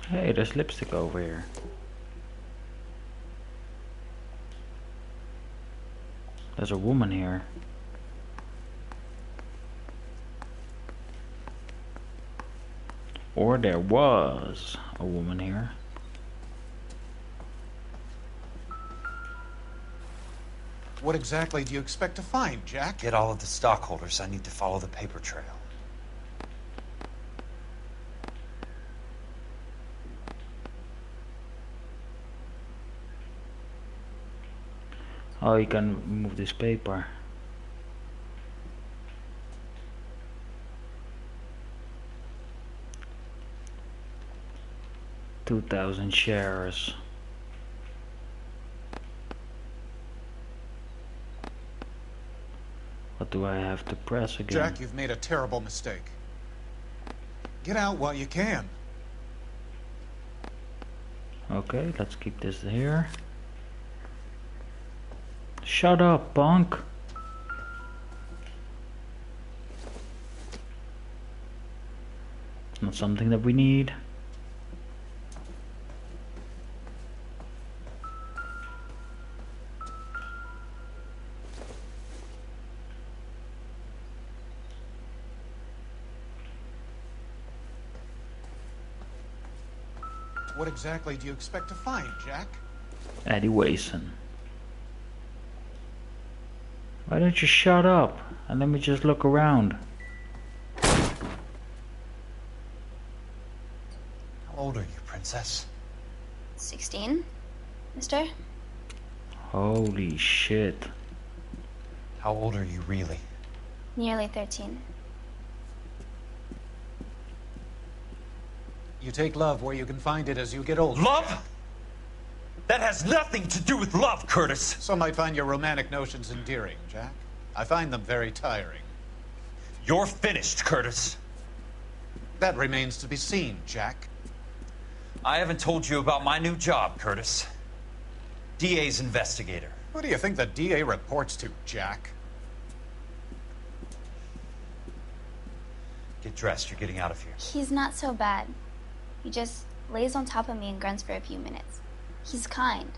Speaker 1: Hey, there's lipstick over here. There's a woman here. Or there was a woman here.
Speaker 15: What exactly do you expect to find, Jack?
Speaker 11: Get all of the stockholders. I need to follow the paper trail.
Speaker 1: Oh, you can remove this paper. $2,000 shares. What do I have to press again?
Speaker 15: Jack, you've made a terrible mistake. Get out while you can.
Speaker 1: Okay, let's keep this here. Shut up, punk. Not something that we need.
Speaker 15: What exactly do you expect to find, Jack?
Speaker 1: Eddie Wason. Why don't you shut up and let me just look around?
Speaker 11: How old are you, Princess?
Speaker 6: 16, mister?
Speaker 1: Holy shit.
Speaker 11: How old are you really?
Speaker 6: Nearly 13.
Speaker 15: You take love where you can find it as you get older.
Speaker 11: Love? That has nothing to do with love, Curtis.
Speaker 15: Some might find your romantic notions endearing, Jack. I find them very tiring.
Speaker 11: You're finished, Curtis.
Speaker 15: That remains to be seen, Jack.
Speaker 11: I haven't told you about my new job, Curtis. DA's investigator.
Speaker 15: Who do you think the DA reports to, Jack?
Speaker 11: Get dressed, you're getting out of here.
Speaker 6: He's not so bad. He just lays on top of me and grunts for a few minutes. He's kind.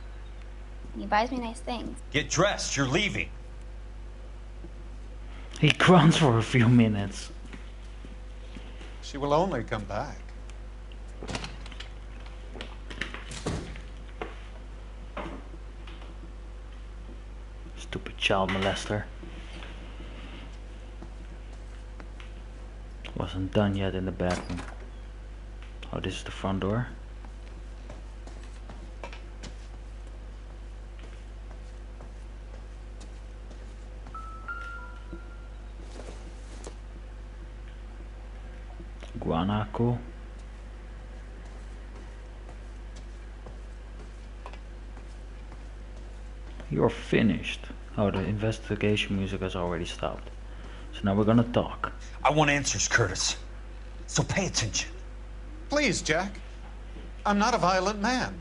Speaker 6: And he buys me nice things.
Speaker 11: Get dressed, you're leaving.
Speaker 1: He grunts for a few minutes.
Speaker 15: She will only come back.
Speaker 1: Stupid child molester. Wasn't done yet in the bathroom. Oh, this is the front door. Guanaco. You're finished. Oh, the investigation music has already stopped. So now we're gonna talk.
Speaker 11: I want answers, Curtis. So pay attention.
Speaker 15: Please, Jack. I'm not a violent man.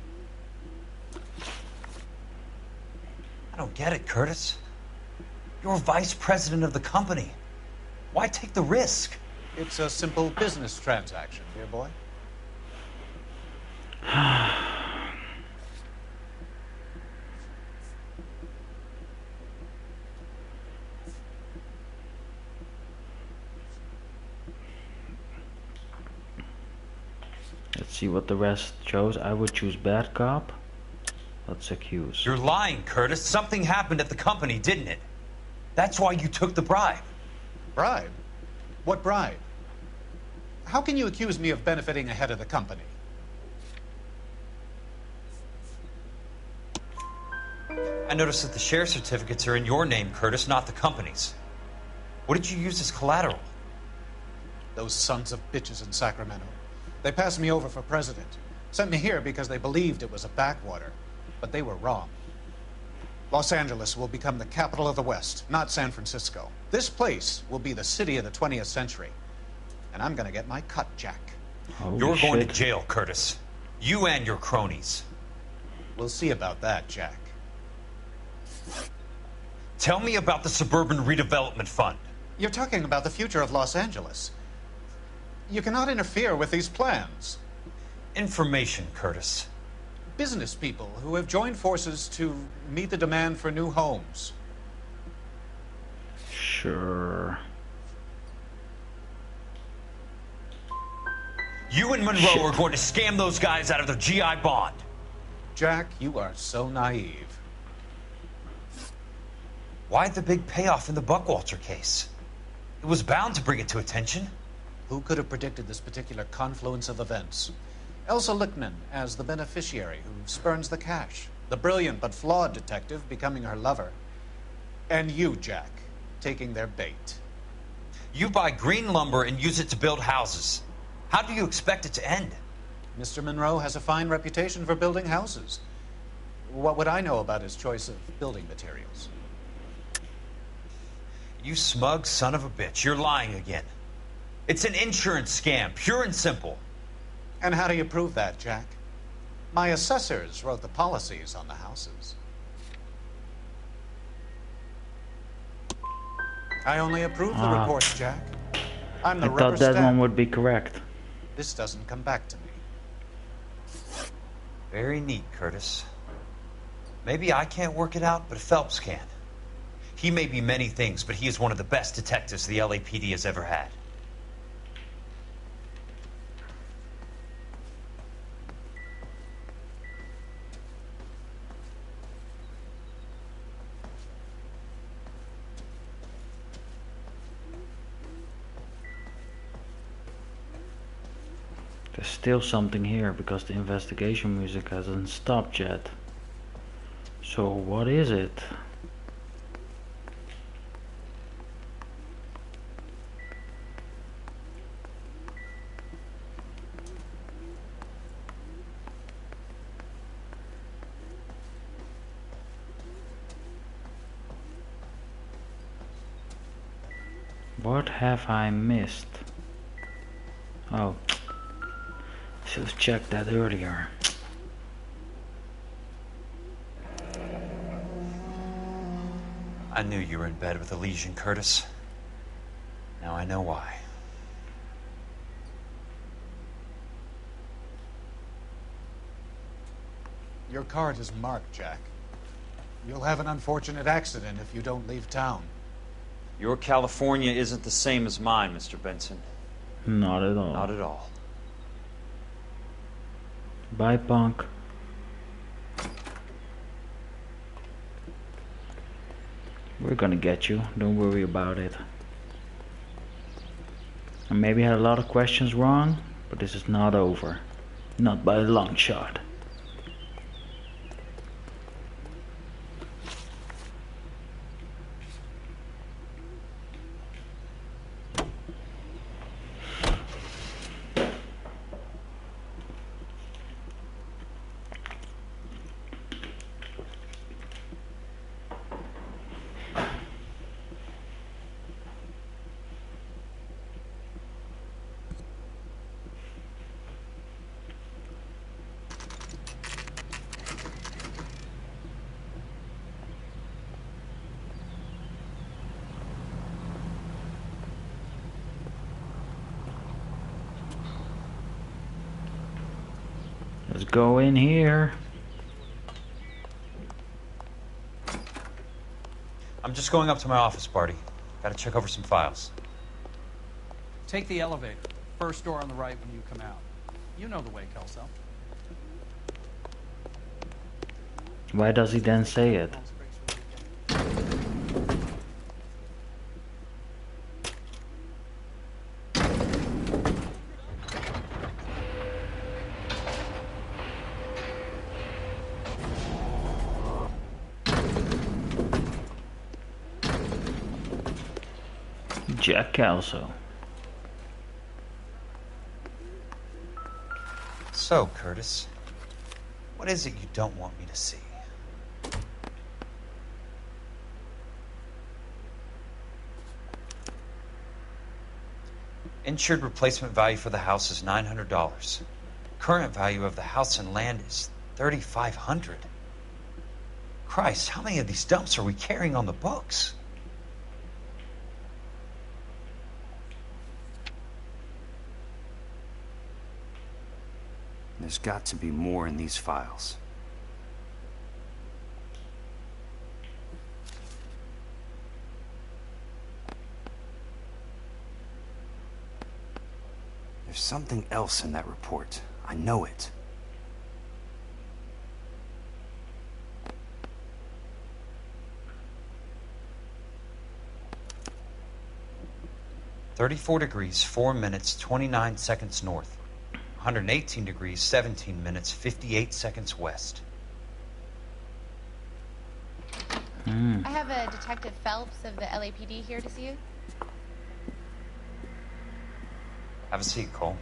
Speaker 11: I don't get it, Curtis. You're vice president of the company. Why take the risk?
Speaker 15: It's a simple business transaction, dear boy.
Speaker 1: Let's see what the rest chose. I would choose bad cop. Let's accuse.
Speaker 11: You're lying, Curtis. Something happened at the company, didn't it? That's why you took the bribe.
Speaker 15: Bribe? What bribe? How can you accuse me of benefiting ahead of the company?
Speaker 11: I noticed that the share certificates are in your name, Curtis, not the company's. What did you use as collateral?
Speaker 15: Those sons of bitches in Sacramento. They passed me over for president. Sent me here because they believed it was a backwater. But they were wrong. Los Angeles will become the capital of the West, not San Francisco. This place will be the city of the 20th century. And I'm gonna get my cut, Jack.
Speaker 11: You're going to jail, Curtis. You and your cronies.
Speaker 15: We'll see about that, Jack.
Speaker 11: Tell me about the Suburban Redevelopment Fund.
Speaker 15: You're talking about the future of Los Angeles. You cannot interfere with these plans.
Speaker 11: Information, Curtis.
Speaker 15: Business people who have joined forces to meet the demand for new homes.
Speaker 1: Sure.
Speaker 11: You and Monroe are going to scam those guys out of their GI bond.
Speaker 15: Jack, you are so naive.
Speaker 11: Why the big payoff in the Buckwalter case? It was bound to bring it to attention.
Speaker 15: Who could have predicted this particular confluence of events? Elsa Lichtman as the beneficiary who spurns the cash. The brilliant but flawed detective becoming her lover. And you, Jack, taking their bait.
Speaker 11: You buy green lumber and use it to build houses. How do you expect it to end?
Speaker 15: Mr. Monroe has a fine reputation for building houses. What would I know about his choice of building materials?
Speaker 11: You smug son of a bitch. You're lying again. It's an insurance scam, pure and simple.
Speaker 15: And how do you prove that, Jack? My assessors wrote the policies on the houses. I only approve the reports, Jack. I'm the
Speaker 1: I thought that one would be correct.
Speaker 15: This doesn't come back to me.
Speaker 11: Very neat, Curtis. Maybe I can't work it out, but Phelps can. He may be many things, but he is one of the best detectives the LAPD has ever had.
Speaker 1: There's still something here because the investigation music hasn't stopped yet. So what is it? What have I missed? Oh, should have checked that earlier.
Speaker 11: I knew you were in bed with Elysian, Curtis. Now I know why.
Speaker 15: Your card is marked, Jack. You'll have an unfortunate accident if you don't leave town.
Speaker 12: Your California isn't the same as mine, Mr. Benson.
Speaker 1: Not at all.
Speaker 12: Not at all.
Speaker 1: Bye, punk. We're gonna get you, don't worry about it. I maybe had a lot of questions wrong, but this is not over. Not by a long shot. go in here.
Speaker 11: I'm just going up to my office, Barty. Gotta check over some files.
Speaker 8: Take the elevator. First door on the right when you come out. You know the way, Kelso.
Speaker 1: Why does he then say it? Jack Kelso.
Speaker 11: So, Curtis, what is it you don't want me to see? Insured replacement value for the house is $900. Current value of the house and land is $3,500. Christ, how many of these dumps are we carrying on the books?
Speaker 9: There's got to be more in these files. There's something else in that report. I know it.
Speaker 11: "34 degrees, 4 minutes, 29 seconds north. 118 degrees, 17 minutes, 58 seconds west."
Speaker 23: I have a Detective Phelps of the LAPD here to see you.
Speaker 11: Have a seat, Cole.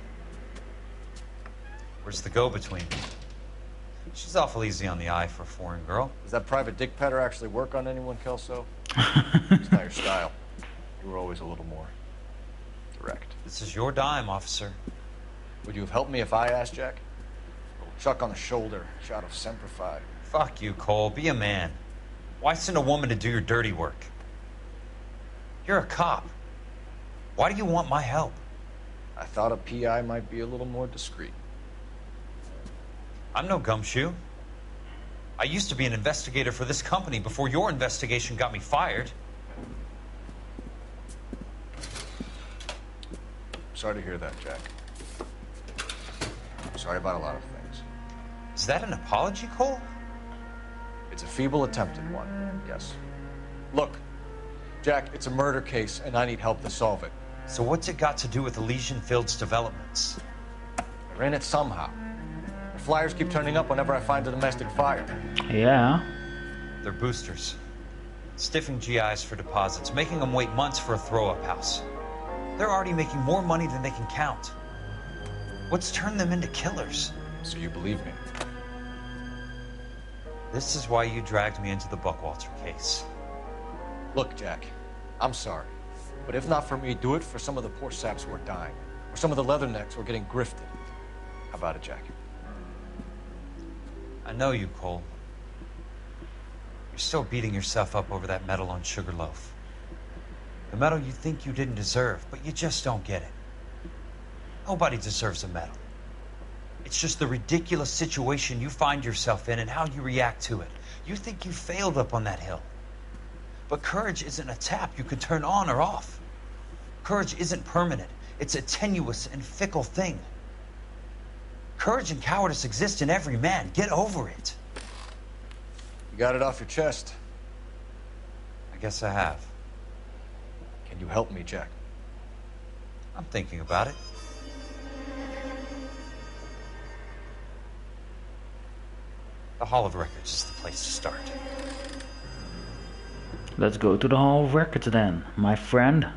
Speaker 11: Where's the go-between? She's awful easy on the eye for a foreign girl.
Speaker 5: Does that private dick petter actually work on anyone, Kelso? It's not your style. You were always a little more direct.
Speaker 11: This is your dime, officer.
Speaker 5: Would you have helped me if I asked, Jack? A little chuck on the shoulder, shot of Semper Fi.
Speaker 11: Fuck you, Cole. Be a man. Why send a woman to do your dirty work? You're a cop. Why do you want my help?
Speaker 5: I thought a PI might be a little more discreet.
Speaker 11: I'm no gumshoe. I used to be an investigator for this company before your investigation got me fired.
Speaker 5: Sorry to hear that, Jack. Sorry about a lot of things.
Speaker 11: Is that an apology, Cole?
Speaker 5: It's a feeble attempt at one, yes. Look, Jack, it's a murder case, and I need help to solve it.
Speaker 11: So what's it got to do with Elysian Fields developments?
Speaker 5: They're in it somehow. The flyers keep turning up whenever I find a domestic fire.
Speaker 1: Yeah.
Speaker 11: They're boosters. Stiffing GIs for deposits, making them wait months for a throw-up house. They're already making more money than they can count. What's turned them into killers?
Speaker 5: So you believe me?
Speaker 11: This is why you dragged me into the Buckwalter case.
Speaker 5: Look, Jack, I'm sorry. But if not for me, do it for some of the poor saps who are dying. Or some of the leathernecks who are getting grifted. How about it, Jack?
Speaker 11: I know you, Cole. You're still beating yourself up over that medal on Sugarloaf. The medal you think you didn't deserve, but you just don't get it. Nobody deserves a medal. It's just the ridiculous situation you find yourself in and how you react to it. You think you failed up on that hill. But courage isn't a tap you can turn on or off. Courage isn't permanent. It's a tenuous and fickle thing. Courage and cowardice exist in every man. Get over it.
Speaker 5: You got it off your chest.
Speaker 11: I guess I have.
Speaker 5: Can you help me, Jack?
Speaker 11: I'm thinking about it. The Hall of Records is the place to start.
Speaker 1: Let's go to the Hall of Records then, my friend.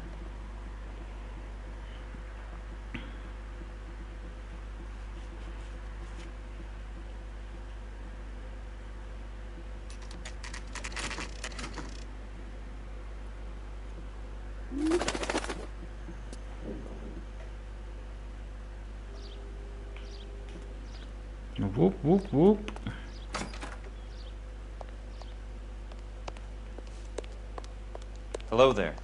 Speaker 1: Whoop, whoop, whoop.
Speaker 12: Hello there.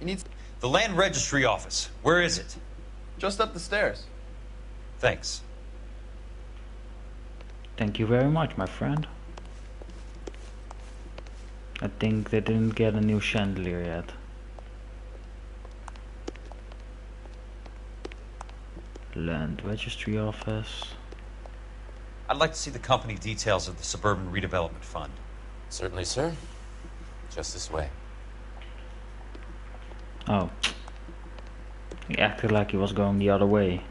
Speaker 11: You need the Land Registry Office. Where is it?
Speaker 24: Just up the stairs.
Speaker 11: Thanks.
Speaker 1: Thank you very much, my friend. I think they didn't get a new chandelier yet. Land Registry Office.
Speaker 11: I'd like to see the company details of the Suburban Redevelopment Fund.
Speaker 16: Certainly, sir. Just this way.
Speaker 1: Oh. He acted like he was going the other way.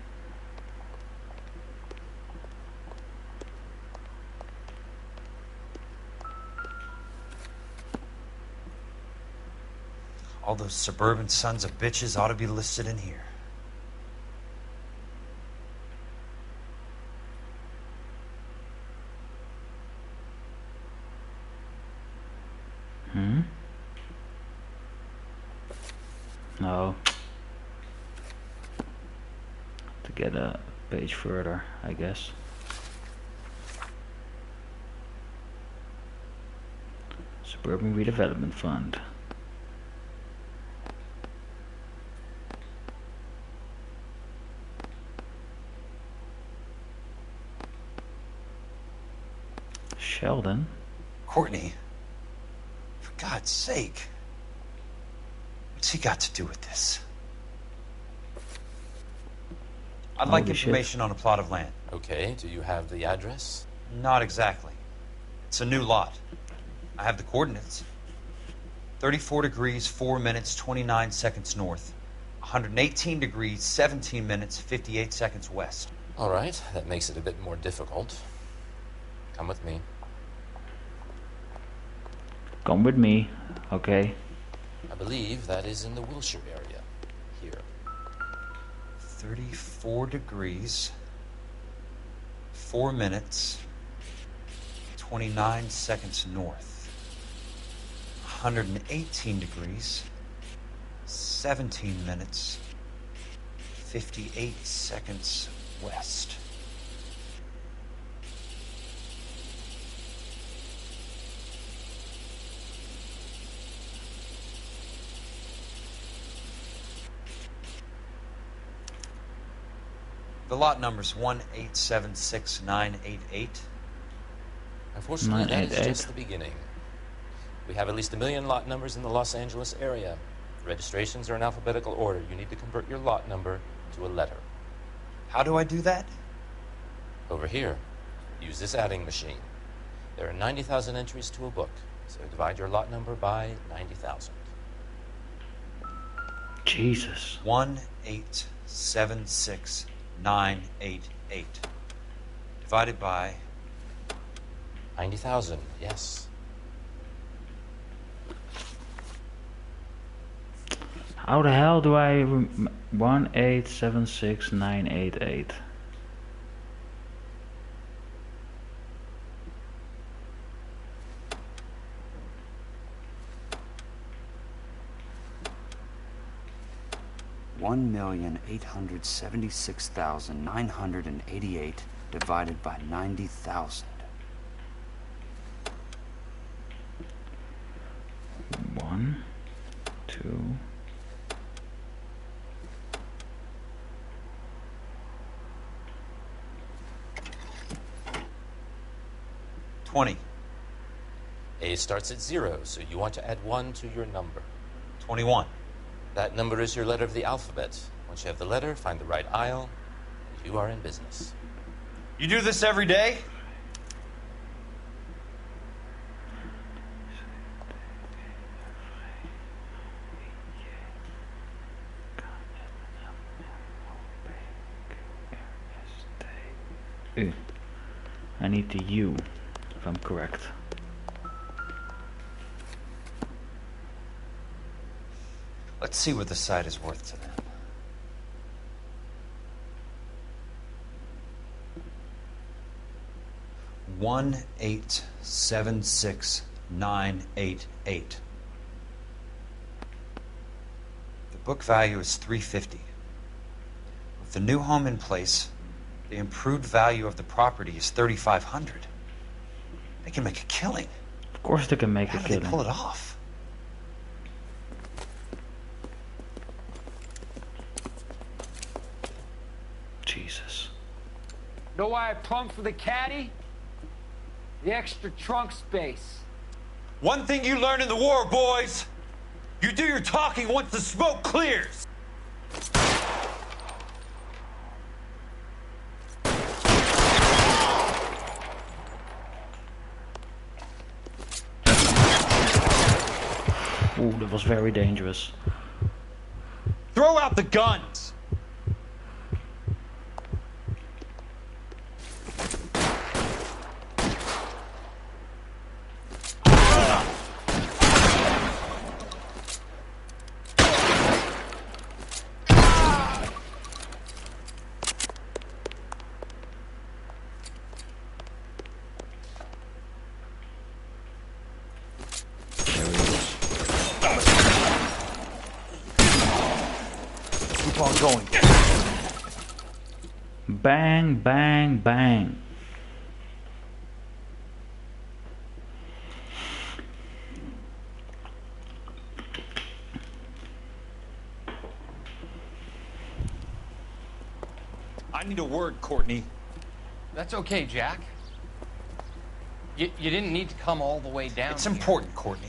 Speaker 11: All those suburban sons of bitches ought to be listed in here.
Speaker 1: No. To get a page further, I guess. Suburban Redevelopment Fund. Sheldon?
Speaker 11: Courtney, for God's sake, what's he got to do with this? I'd like information on a plot of land.
Speaker 16: Okay, do you have the address?
Speaker 11: Not exactly. It's a new lot. I have the coordinates. 34 degrees, 4 minutes, 29 seconds north. 118 degrees, 17 minutes, 58 seconds west.
Speaker 16: All right, that makes it a bit more difficult. Come with me.
Speaker 1: Come with me, okay.
Speaker 16: I believe that is in the Wilshire area. Here.
Speaker 11: 34 degrees, 4 minutes, 29 seconds north. 118 degrees, 17 minutes, 58 seconds west. The lot number's 1876988.
Speaker 16: Unfortunately, that is just the beginning. We have at least 1 million lot numbers in the Los Angeles area. Registrations are in alphabetical order. You need to convert your lot number to a letter.
Speaker 11: How do I do that?
Speaker 16: Over here. Use this adding machine. There are 90,000 entries to a book, so divide your lot number by 90,000.
Speaker 1: Jesus.
Speaker 11: 1876988 divided by
Speaker 16: 90,000. Yes.
Speaker 1: How the hell do I 1876988?
Speaker 9: $1,876,988 divided by 90,000.
Speaker 1: 1, 2.
Speaker 11: 20.
Speaker 16: A starts at 0, so you want to add 1 to your number.
Speaker 11: 21.
Speaker 16: That number is your letter of the alphabet. Once you have the letter, find the right aisle, and you are in business.
Speaker 11: You do this every day?
Speaker 1: I need the U, if I'm correct.
Speaker 11: Let's see what the site is worth to them. $1,876,988. The book value is $350. With the new home in place, the improved value of the property is $3,500. They can make a killing.
Speaker 1: Of course they can make a
Speaker 11: killing. How do they pull it off?
Speaker 7: Know why I plumbed for the caddy? The extra trunk space.
Speaker 11: One thing you learn in the war, boys. You do your talking once the smoke clears.
Speaker 1: Ooh, that was very dangerous.
Speaker 11: Throw out the guns.
Speaker 5: Keep on going.
Speaker 1: Bang, bang, bang.
Speaker 11: I need a word, Courtney.
Speaker 17: That's okay, Jack. You didn't need to come all the way down.
Speaker 11: It's important, Courtney.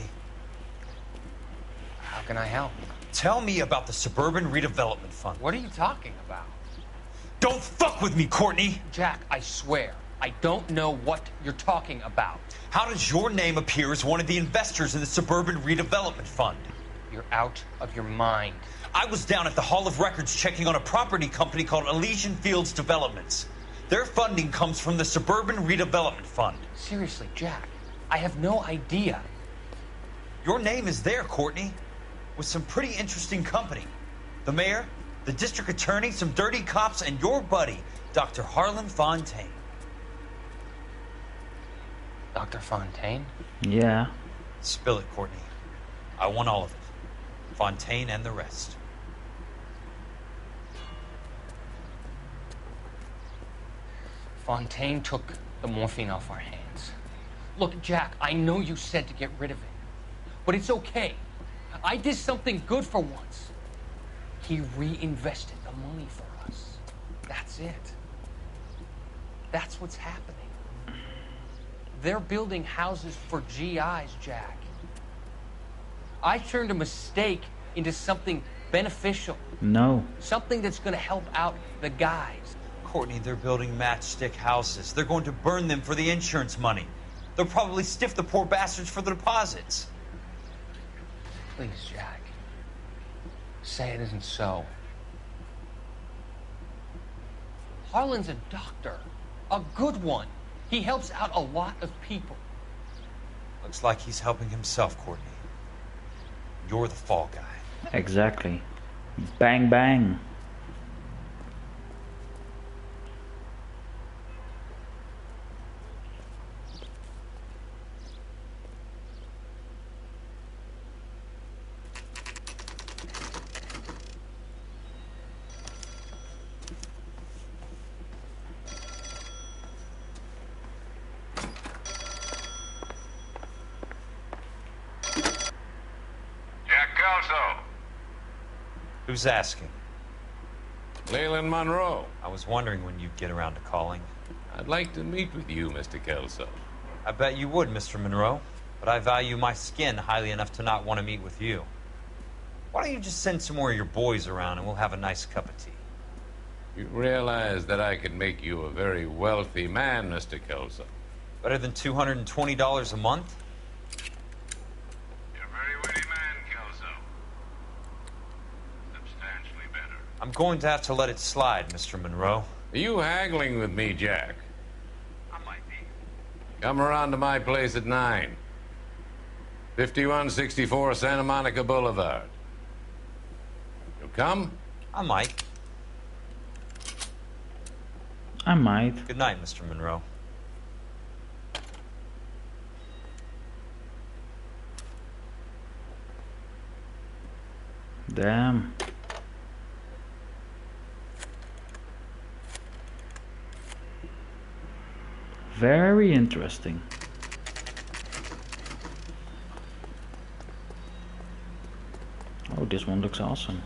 Speaker 17: How can I help?
Speaker 11: Tell me about the Suburban Redevelopment Fund.
Speaker 17: What are you talking about?
Speaker 11: Don't fuck with me, Courtney!
Speaker 17: Jack, I swear, I don't know what you're talking about.
Speaker 11: How does your name appear as one of the investors in the Suburban Redevelopment Fund?
Speaker 17: You're out of your mind.
Speaker 11: I was down at the Hall of Records checking on a property company called Elysian Fields Developments. Their funding comes from the Suburban Redevelopment Fund.
Speaker 17: Seriously, Jack, I have no idea.
Speaker 11: Your name is there, Courtney, with some pretty interesting company. The mayor, the district attorney, some dirty cops, and your buddy, Dr. Harlan Fontaine.
Speaker 17: Dr. Fontaine?
Speaker 1: Yeah.
Speaker 11: Spill it, Courtney. I want all of it. Fontaine and the rest.
Speaker 17: Fontaine took the morphine off our hands. Look, Jack, I know you said to get rid of it, but it's okay. I did something good for once. He reinvested the money for us. That's it. That's what's happening. They're building houses for GIs, Jack. I turned a mistake into something beneficial.
Speaker 1: No.
Speaker 17: Something that's going to help out the guys.
Speaker 11: Courtney, they're building matchstick houses. They're going to burn them for the insurance money. They'll probably stiff the poor bastards for the deposits.
Speaker 17: Please, Jack. Say it isn't so. Harlan's a doctor. A good one. He helps out a lot of people.
Speaker 11: Looks like he's helping himself, Courtney. You're the fall guy.
Speaker 1: Exactly. Bang, bang.
Speaker 11: Who's asking?
Speaker 18: Leland Monroe.
Speaker 11: I was wondering when you'd get around to calling.
Speaker 18: I'd like to meet with you, Mr. Kelso.
Speaker 11: I bet you would, Mr. Monroe. But I value my skin highly enough to not want to meet with you. Why don't you just send some more of your boys around and we'll have a nice cup of tea?
Speaker 18: You realize that I could make you a very wealthy man, Mr. Kelso.
Speaker 11: Better than $220 a month?
Speaker 18: You're a very witty man, Kelso. Substantially better.
Speaker 11: I'm going to have to let it slide, Mr. Monroe.
Speaker 18: Are you haggling with me, Jack?
Speaker 11: I might be.
Speaker 18: Come around to my place at 9. 5164 Santa Monica Boulevard. You'll come?
Speaker 11: I might.
Speaker 1: I might.
Speaker 11: Good night, Mr. Monroe.
Speaker 1: Damn. Very interesting. Oh, this one looks awesome.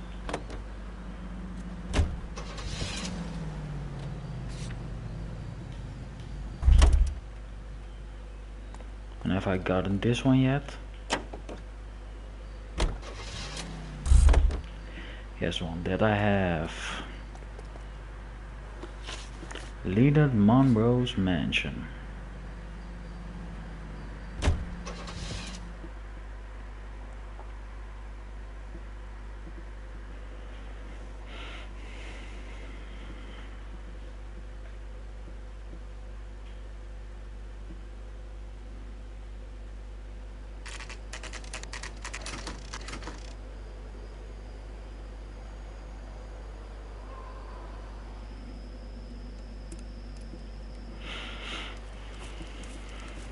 Speaker 1: And have I gotten this one yet? Here's one that I have. Leland Monroe's mansion.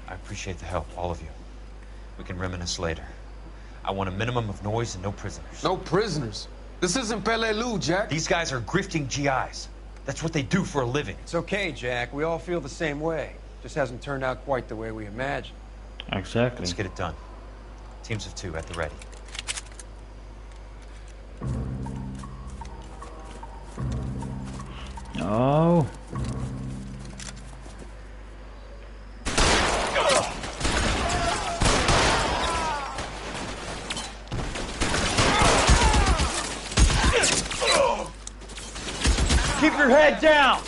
Speaker 11: I appreciate the help, all of you. We can reminisce later. I want a minimum of noise and no prisoners.
Speaker 2: No prisoners? This isn't Peleliu, Jack.
Speaker 11: These guys are grifting GIs. That's what they do for a living.
Speaker 14: It's okay, Jack. We all feel the same way. Just hasn't turned out quite the way we imagined.
Speaker 1: Exactly.
Speaker 11: Let's get it done. Teams of 2 at the ready.
Speaker 1: Oh.
Speaker 11: Keep your head down!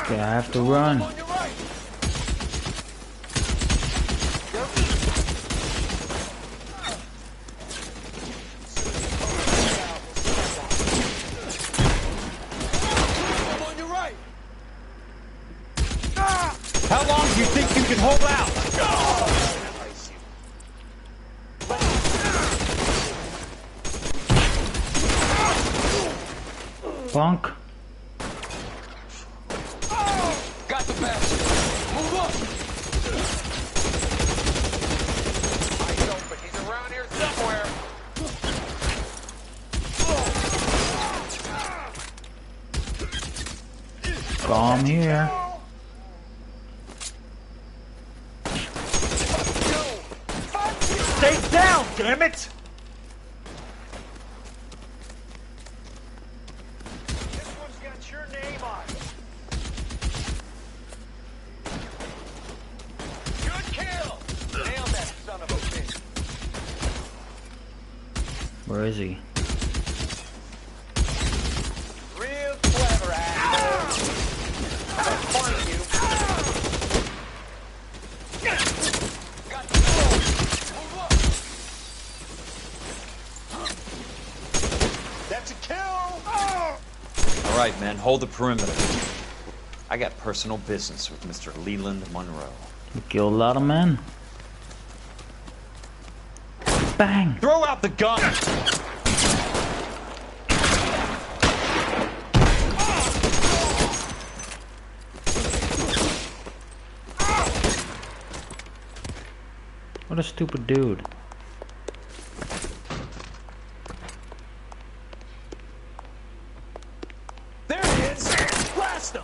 Speaker 1: Okay, I have to run.
Speaker 11: How long do you think you can hold out?
Speaker 1: Punk.
Speaker 2: Got the bastard. Move up.
Speaker 19: Eyes open. He's around here somewhere.
Speaker 1: Calm here.
Speaker 11: Stay down, damn it!
Speaker 19: This one's got your name on it. Good kill. Nailed that son of a bitch.
Speaker 1: Where is he?
Speaker 19: Real clever ass. Have fun, you. That's a kill!
Speaker 12: All right, men, hold the perimeter. I got personal business with Mr. Leland Monroe.
Speaker 1: We killed a lot of men. Bang!
Speaker 11: Throw out the gun!
Speaker 1: What a stupid dude.
Speaker 19: There he is! Blast him!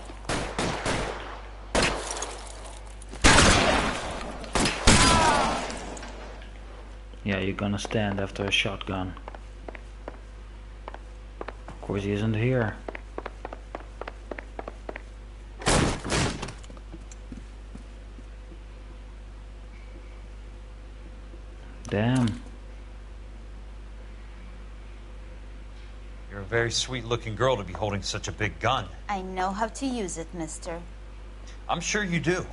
Speaker 1: Yeah, you're gonna stand after a shotgun. Of course he isn't here. Damn.
Speaker 11: You're a very sweet-looking girl to be holding such a big gun.
Speaker 24: I know how to use it, mister.
Speaker 11: I'm sure you do.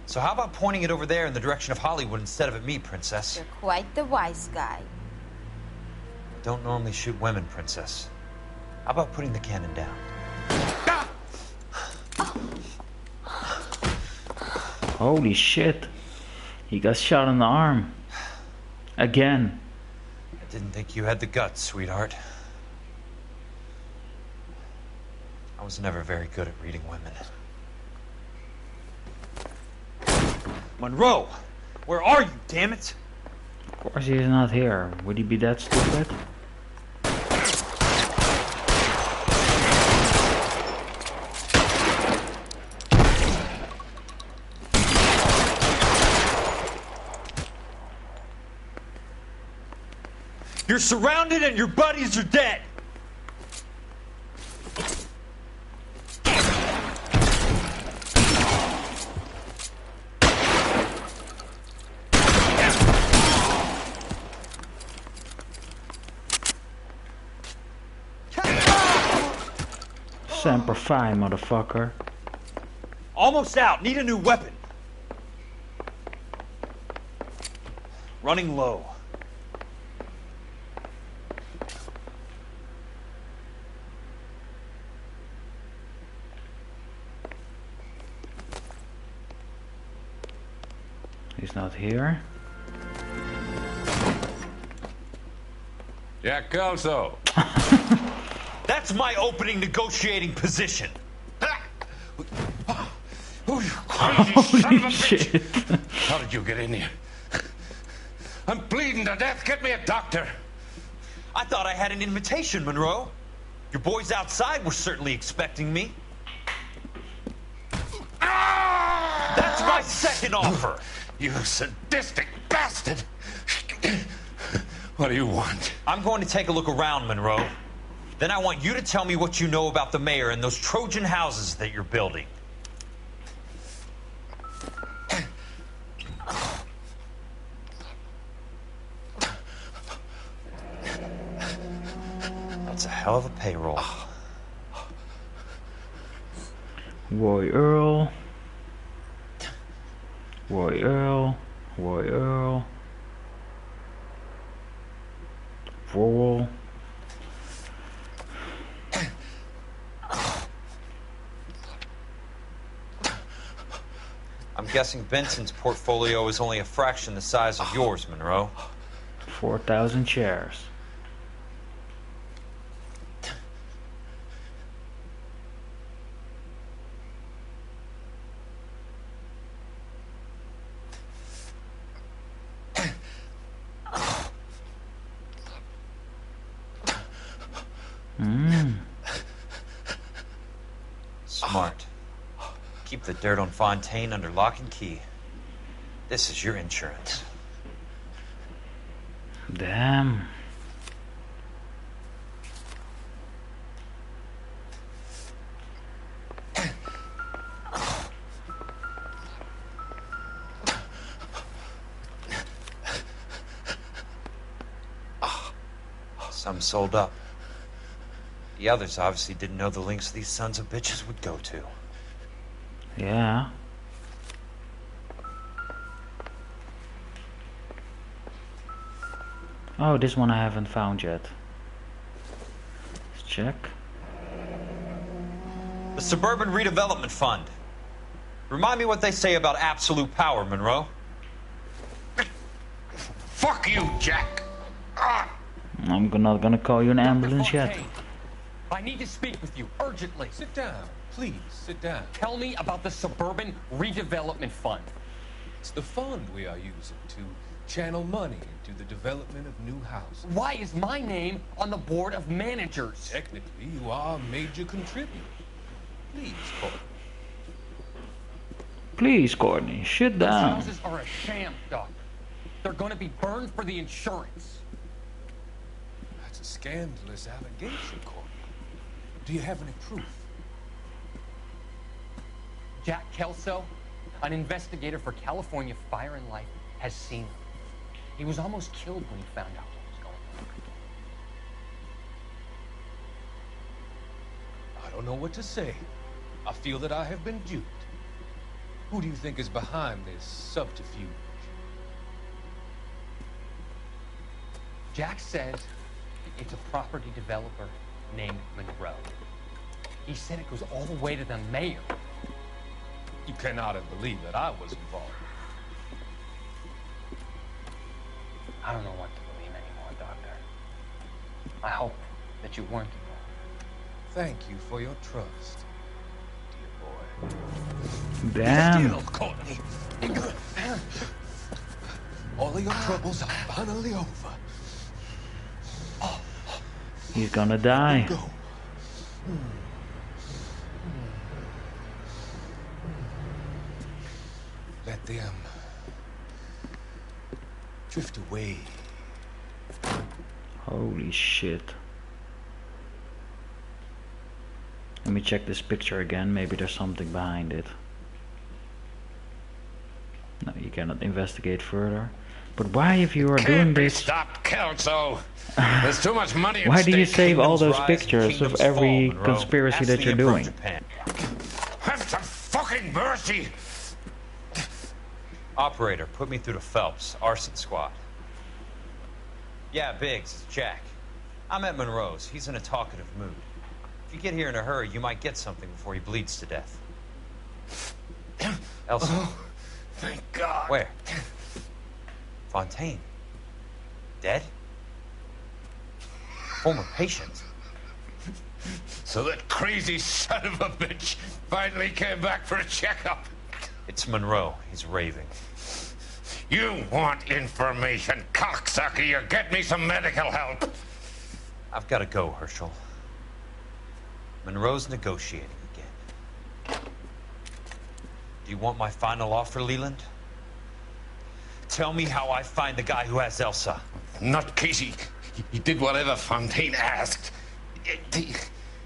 Speaker 11: So how about pointing it over there in the direction of Hollywood instead of at me, Princess?
Speaker 24: You're quite the wise guy.
Speaker 11: I don't normally shoot women, Princess. How about putting the cannon down?
Speaker 1: Holy shit. He got shot in the arm. Again.
Speaker 11: I didn't think you had the guts, sweetheart. I was never very good at reading women. Monroe! Where are you, damn it?
Speaker 1: Of course he is not here. Would he be that stupid?
Speaker 11: You're surrounded and your buddies are dead.
Speaker 1: Semper Fi, motherfucker.
Speaker 11: Almost out. Need a new weapon. Running low.
Speaker 1: He's not here.
Speaker 18: Jack Kelso.
Speaker 11: That's my opening negotiating position.
Speaker 18: Oh, you crazy son of a
Speaker 1: shit.
Speaker 18: bitch! How did you get in here? I'm bleeding to death. Get me a doctor.
Speaker 11: I thought I had an invitation, Monroe. Your boys outside were certainly expecting me. That's my second offer.
Speaker 18: You sadistic bastard! What do you want?
Speaker 11: I'm going to take a look around, Monroe. Then I want you to tell me what you know about the mayor and those Trojan houses that you're building. That's a hell of a payroll.
Speaker 1: Roy Earl. Roy Earl. Roy Earl. Roll.
Speaker 11: I'm guessing Benson's portfolio is only a fraction the size of yours, Monroe.
Speaker 1: 4,000 shares.
Speaker 11: Smart. Keep the dirt on Fontaine under lock and key. This is your insurance.
Speaker 1: Damn.
Speaker 11: Some sold up. The others obviously didn't know the lengths these sons of bitches would go to.
Speaker 1: Yeah. Oh, this one I haven't found yet. Let's check.
Speaker 11: The Suburban Redevelopment Fund. Remind me what they say about absolute power, Monroe.
Speaker 18: Fuck you, Jack.
Speaker 1: I'm not gonna call you an ambulance yet.
Speaker 17: I need to speak with you urgently.
Speaker 2: Sit down. Please, sit down.
Speaker 17: Tell me about the Suburban Redevelopment Fund.
Speaker 2: It's the fund we are using to channel money into the development of new houses.
Speaker 17: Why is my name on the board of managers?
Speaker 2: Technically, you are a major contributor. Please, Courtney.
Speaker 1: Please, Courtney, sit
Speaker 17: Those
Speaker 1: down.
Speaker 17: houses are a sham, Doctor. They're going to be burned for the insurance.
Speaker 2: That's a scandalous allegation, Courtney. Do you have any proof?
Speaker 17: Jack Kelso, an investigator for California Fire and Life, has seen them. He was almost killed when he found out what was going on.
Speaker 2: I don't know what to say. I feel that I have been duped. Who do you think is behind this subterfuge?
Speaker 17: Jack says it's a property developer named Monroe. He said it goes all the way to the mayor.
Speaker 2: You cannot have believed that I was involved.
Speaker 17: I don't know what to believe anymore, Doctor. I hope that you weren't involved.
Speaker 2: Thank you for your trust, dear boy.
Speaker 1: Damn.
Speaker 2: Still, Courtney. All of your troubles are finally over.
Speaker 1: He's gonna die.
Speaker 2: Go. Let them drift away.
Speaker 1: Holy shit. Let me check this picture again, maybe there's something behind it. No, you cannot investigate further. But why, if you are doing this...
Speaker 18: Stop, Kelso! There's too much money at
Speaker 1: Why do you
Speaker 18: stake.
Speaker 1: save all those
Speaker 11: Kingdoms rise and
Speaker 1: pictures of
Speaker 11: kingdoms
Speaker 1: every
Speaker 11: fall, Monroe.
Speaker 1: conspiracy
Speaker 11: Ask
Speaker 1: that
Speaker 11: the
Speaker 1: you're
Speaker 11: Emperor of
Speaker 1: doing?
Speaker 11: Japan.
Speaker 18: Have some fucking mercy!
Speaker 11: Operator, put me through to Phelps, arson squad. Yeah, Biggs, it's Jack. I'm at Monroe's. He's in a talkative mood. If you get here in a hurry, you might get something before he bleeds to death. Elsa.
Speaker 18: Oh, thank God.
Speaker 11: Where? Fontaine. Dead? Former patient.
Speaker 18: So that crazy son of a bitch finally came back for a checkup.
Speaker 11: It's Monroe. He's raving.
Speaker 18: You want information, cocksucker. You get me some medical help.
Speaker 11: I've got to go, Herschel. Monroe's negotiating again. Do you want my final offer, Leland? Tell me how I find the guy who has Elsa.
Speaker 18: Not Casey. He did whatever Fontaine asked. He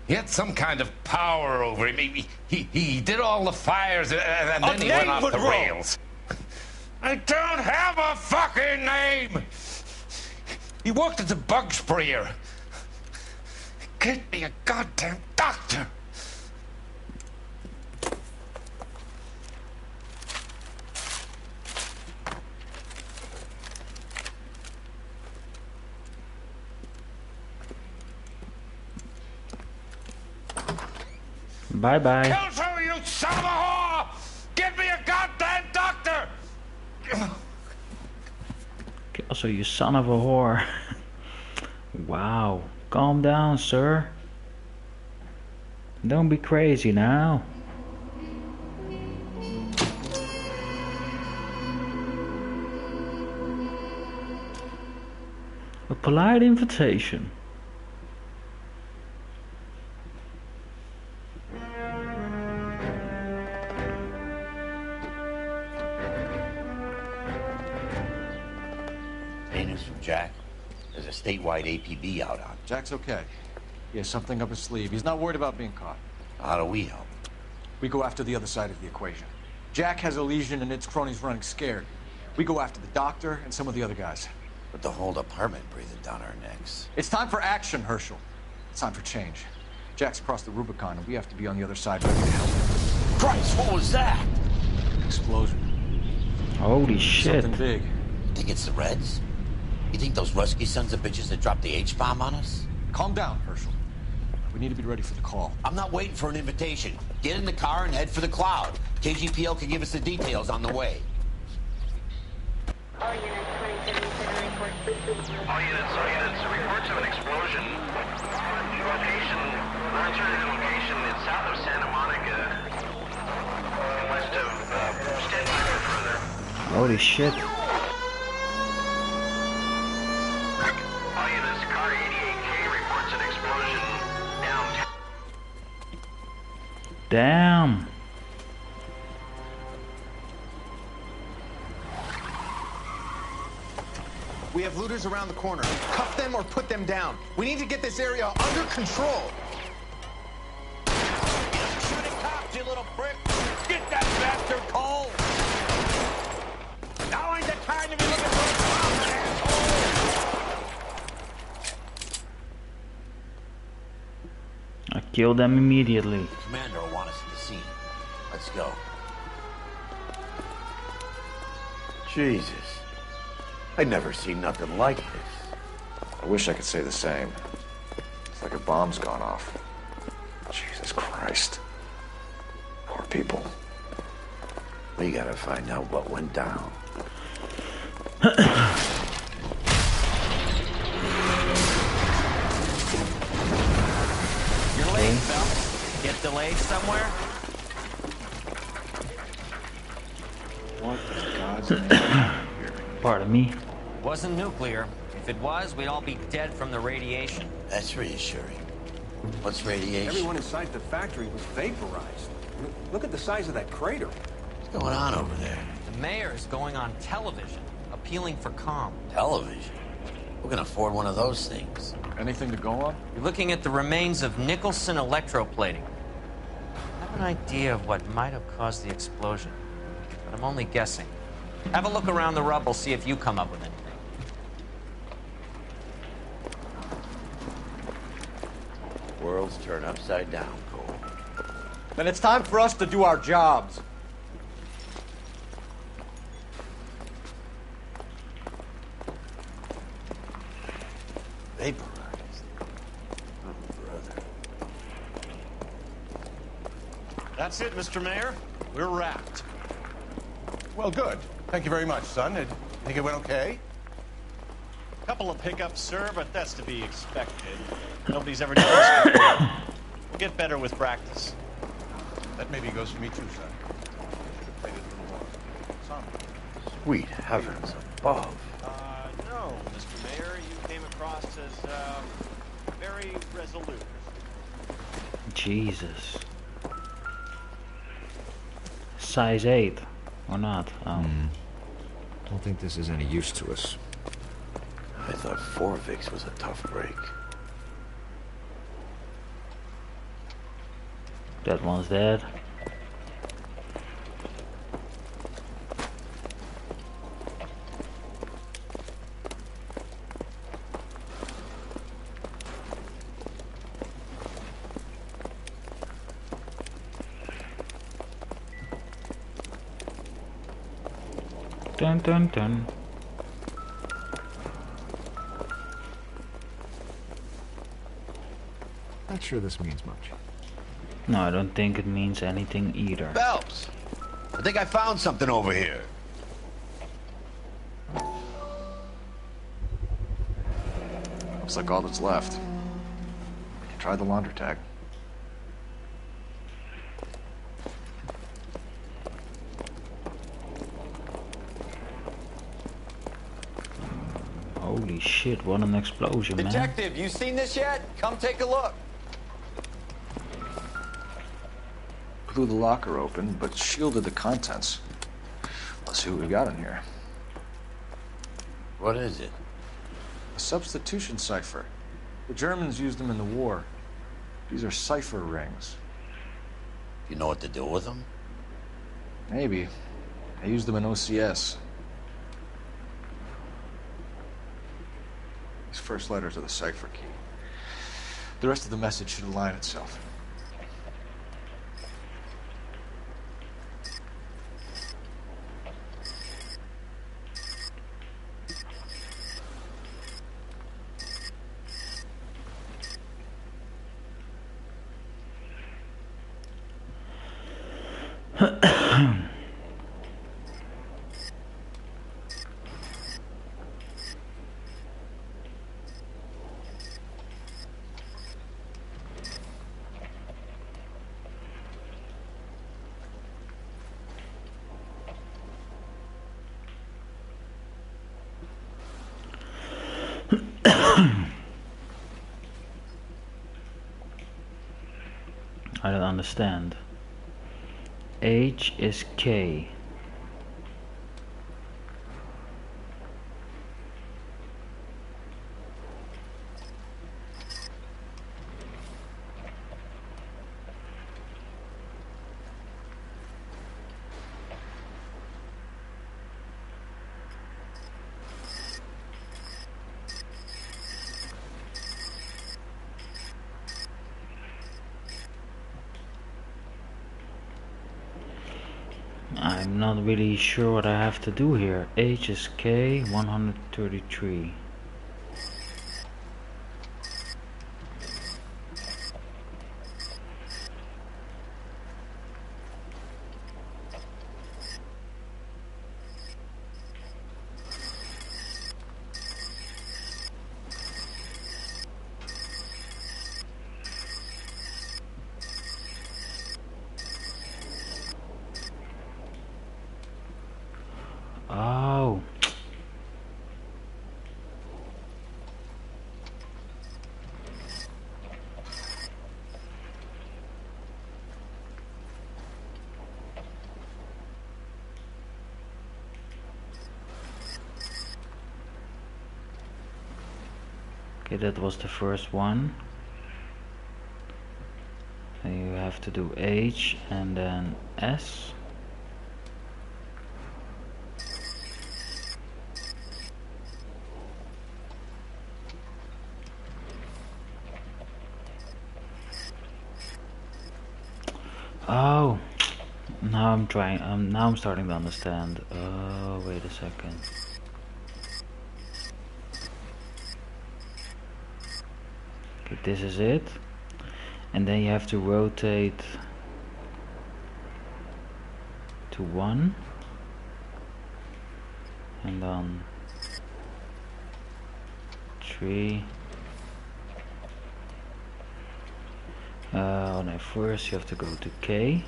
Speaker 18: had some kind of power over him. He did all the fires, and then he went off the rails. I don't have a fucking name! He worked as a bug sprayer. Get me a goddamn doctor!
Speaker 1: Bye-bye.
Speaker 18: Kelso, you son of a whore! Get me a goddamn doctor!
Speaker 1: Also, you son of a whore. Wow. Calm down, sir. Don't be crazy now. A polite invitation.
Speaker 4: News from Jack. There's a statewide APB out on.
Speaker 5: Jack's okay. He has something up his sleeve. He's not worried about being caught.
Speaker 4: How do we help?
Speaker 5: We go after the other side of the equation. Jack has a legion and its cronies running scared. We go after the doctor and some of the other guys.
Speaker 4: But the whole department breathing down our necks.
Speaker 5: It's time for action, Herschel. It's time for change. Jack's crossed the Rubicon and we have to be on the other side ready to help him.
Speaker 4: Christ, what was that?
Speaker 5: Explosion.
Speaker 1: Holy shit.
Speaker 5: Something big.
Speaker 4: Think it's the Reds? You think those Rusky sons of bitches that dropped the H-bomb on us?
Speaker 5: Calm down, Herschel. We need to be ready for the call.
Speaker 4: I'm not waiting for an invitation. Get in the car and head for the cloud. KGPL can give us the details on the way.
Speaker 13: All units, reports of an explosion. Location, alternative location is south of Santa Monica, west of Stenbacher further.
Speaker 1: Holy shit.
Speaker 13: All units, car 88K reports an explosion downtown.
Speaker 1: Damn.
Speaker 20: We have looters around the corner. Cuff them or put them down. We need to get this area under control.
Speaker 4: Shoot at cops, you little prick! Get that bastard cold! Now ain't the time to be looking for a problem, asshole!
Speaker 1: I killed them immediately.
Speaker 4: Commander will want us at the scene. Let's go. Jesus. I've never seen nothing like this.
Speaker 5: I wish I could say the same. It's like a bomb's gone off. Jesus Christ. Poor people.
Speaker 4: We gotta find out what went down.
Speaker 3: You're late, Phelps. Get delayed somewhere?
Speaker 5: What in God's name?
Speaker 1: Pardon me.
Speaker 3: Wasn't nuclear. If it was, we'd all be dead from the radiation.
Speaker 4: That's reassuring. What's radiation?
Speaker 14: Everyone inside the factory was vaporized. Look at the size of that crater.
Speaker 4: What's going on over there?
Speaker 3: The mayor's going on television, appealing for calm.
Speaker 4: Television? Who can afford one of those things?
Speaker 12: Anything to go on?
Speaker 6: You're looking at the remains of Nicholson electroplating. I have an idea of what might have caused the explosion, but I'm only guessing. Have a look around the rubble, see if you come up with anything.
Speaker 4: Worlds turn upside down, Cole.
Speaker 12: Then it's time for us to do our jobs.
Speaker 4: Vaporized. Oh, brother.
Speaker 10: That's it, Mr. Mayor. We're wrapped.
Speaker 20: Well, good. Thank you very much, son. I think it went okay?
Speaker 10: Couple of hiccups, sir, but that's to be expected. Nobody's ever done this before. We'll get better with practice.
Speaker 20: That maybe goes for me too, son. Should have played it a little more. Some.
Speaker 4: Sweet heavens above.
Speaker 10: No, Mr. Mayor, you came across as, very resolute.
Speaker 1: Jesus. Size 8. Or not. Oh.
Speaker 5: Don't think this is any use to us.
Speaker 4: I thought Forvix was a tough break.
Speaker 1: That one's dead. Dun dun dun.
Speaker 5: Not sure this means much.
Speaker 1: No, I don't think it means anything either.
Speaker 4: Phelps! I think I found something over here.
Speaker 5: Looks like all that's left. Try the laundry tag.
Speaker 1: Holy shit, what an explosion, man.
Speaker 12: Detective, you seen this yet? Come take a look.
Speaker 5: Blew the locker open, but shielded the contents. Let's see what we got in here.
Speaker 4: What is it?
Speaker 5: A substitution cipher. The Germans used them in the war. These are cipher rings.
Speaker 4: You know what to do with them?
Speaker 5: Maybe. I used them in OCS. These first letters are the cipher key. The rest of the message should align itself.
Speaker 1: I don't understand. H is K. I'm not really sure what I have to do here. H is K, 133. Oh. Okay, that was the first one. And you have to do H and then S. Oh, now I'm trying. Now I'm starting to understand. Oh, wait a second. Okay, this is it, and then you have to rotate to 1, and then 3. No, first you have to go to K.